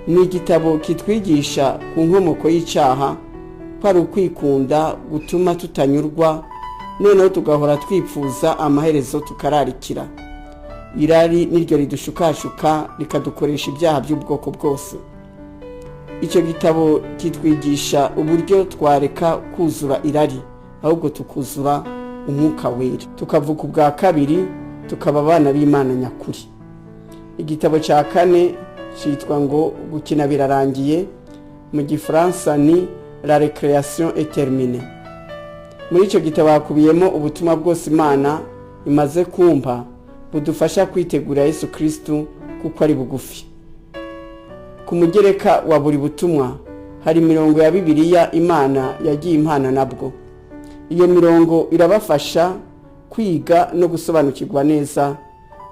Speaker 2: Ni igitabo kitwigisha ku nkomoko y'icyaha, ko ari ukwikunda gutuma tutanyurwa, noneho tugahora twipfuza amaherezo tukararikira. Irari niryo ridushukashuka rikadukoresha ibyaha by'ubwoko bwose. Icyo gitabo kitwigisha uburyo twareka kuzura irari, ahubwo tukuzura umwuka wera, tukavuka ubwa kabiri, tukaba abana b'Imana nyakuri. Igitabo cya kane cyitwa ngo Gukina birarangiye, mu Gifaransa ni La récréation est terminée. Muri icyo gitabo hakubiyemo ubutumwa bwose Imana imaze kumpa budufasha kwitegura Yesu Kristo kuko ari bugufi. Ku mugereka wa buri butumwa hari mirongo ya Bibiliya Imana yagiye impana nabwo. Iyo mirongo irabafasha kwiga no gusobanukirwa neza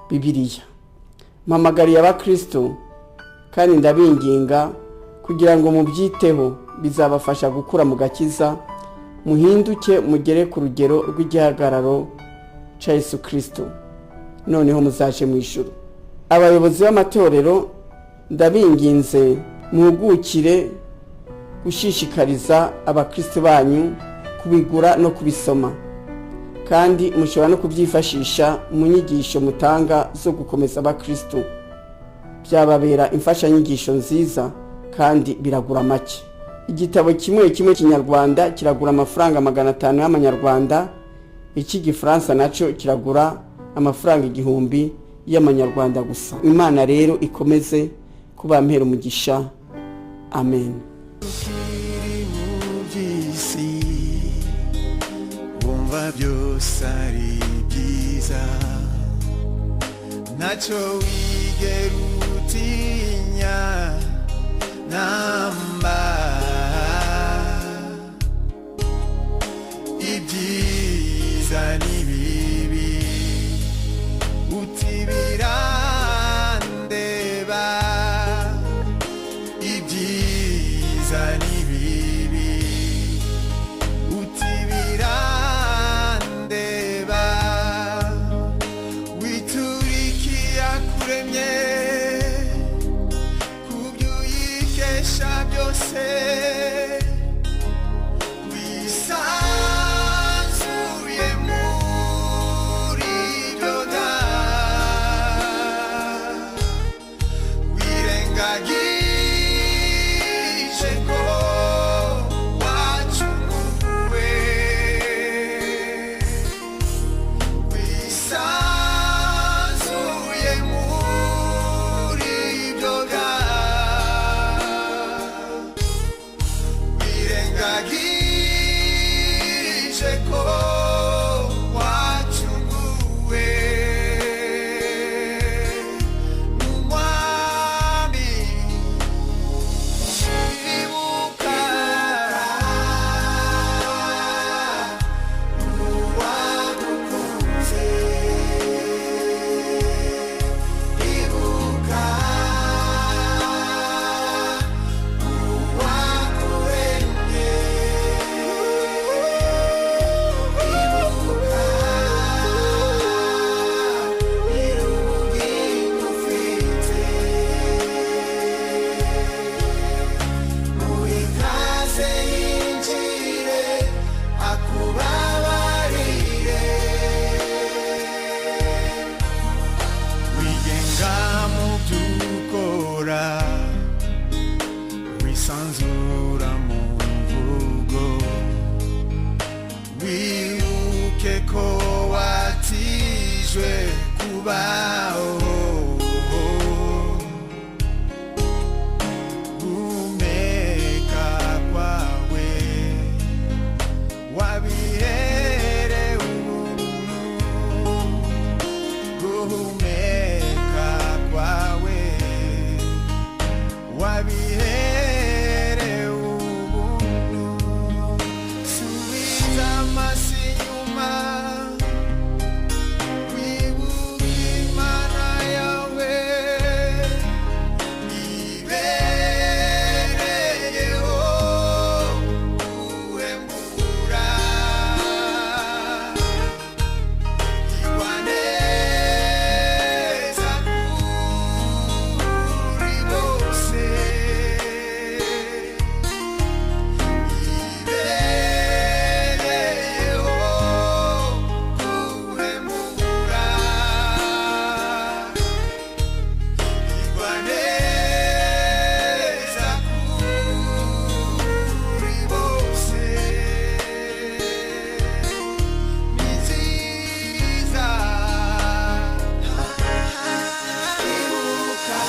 Speaker 2: Bibiliya. Mpamagariye abakristo kandi ndabinginga kugira ngo mubyiteho, bizabafasha gukura mu gakiza, muhinduke mugere ku rugero rw'igihagararo cya Yesu Kristo, noneho muzaje mu ijuru. Abayobozi b'amatorero ndabinginze muhugukire gushishikariza abakristo banyu kubigura no kubisoma, kandi mushobora no kubyifashisha mu nyigisho mutanga zo gukomeza abakristo. Byababera imfashanyigisho nziza kandi biragura make. Igitabo kimwe Kinyarwanda kiragura amafaranga 500 y'amanyarwanda, Ikigifaransa nacyo kiragura amafaranga 1000 y'amanyarwanda gusa. Imana rero ikomeze kubampera umugisha. Amen.
Speaker 4: Wumva byose ari byiza, ntacyo wigera utinya namba, ibyiza n'ibibi uti birandeba, ibyiza kubaho guhumeka kwawe wabiherewe ubuntu guhumeka kwawe wabiherewe ubuntu subiza amaso inyuma wibuke imana yawe ibereyeho guhembura igwa neza kuri bose ibereyeho guhembura igwa neza kuri bose ni nziza ibuka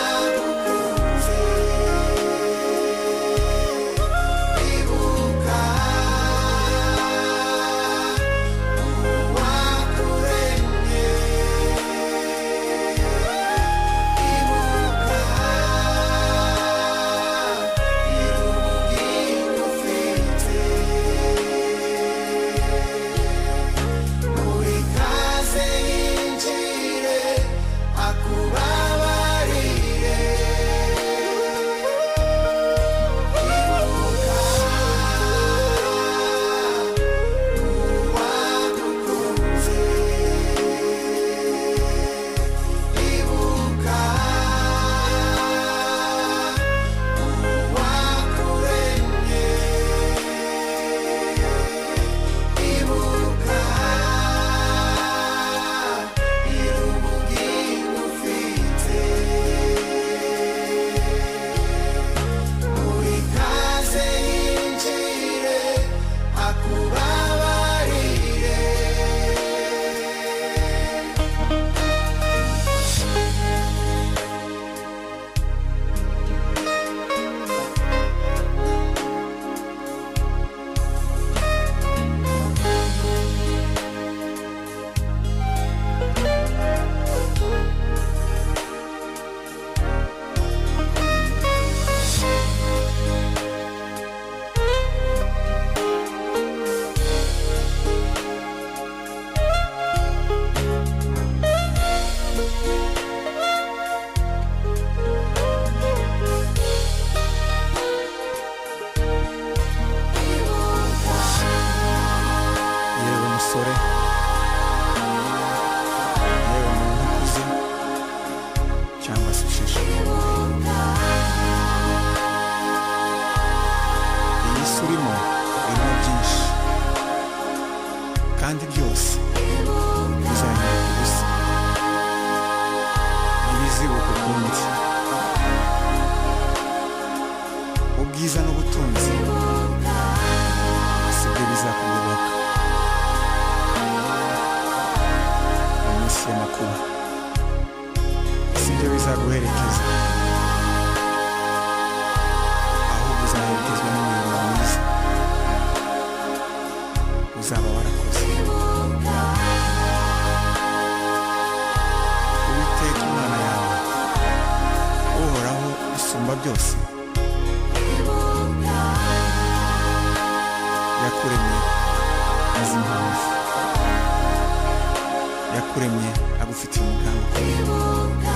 Speaker 4: uwagukunze ibuka uwakuremye ibuka irubwira ufite muri kaze yinjire akubabarire ibuka uwagukunze ibuka uwakuremye ibuka irubwira ufite muri kaze yinjire akubabarire yewe musore yewe muntu ukuze cyangwa se usheshe iyi si urimo irimo byinshi kandi byose bizahinduka ubusa ntibizibuka ukundi ubwiza n'ubutunzi sibyo bizakugoboka mu minsi y'amakuba sibyo bizaguherekeza ahubwo uzaherekezwa n'umuyoboro mwiza uzaba warakoze uwiteka imana yawe uhoraho usumba byose yakuremye azi impamvu yakuremye agufitiye umugambi ukomeye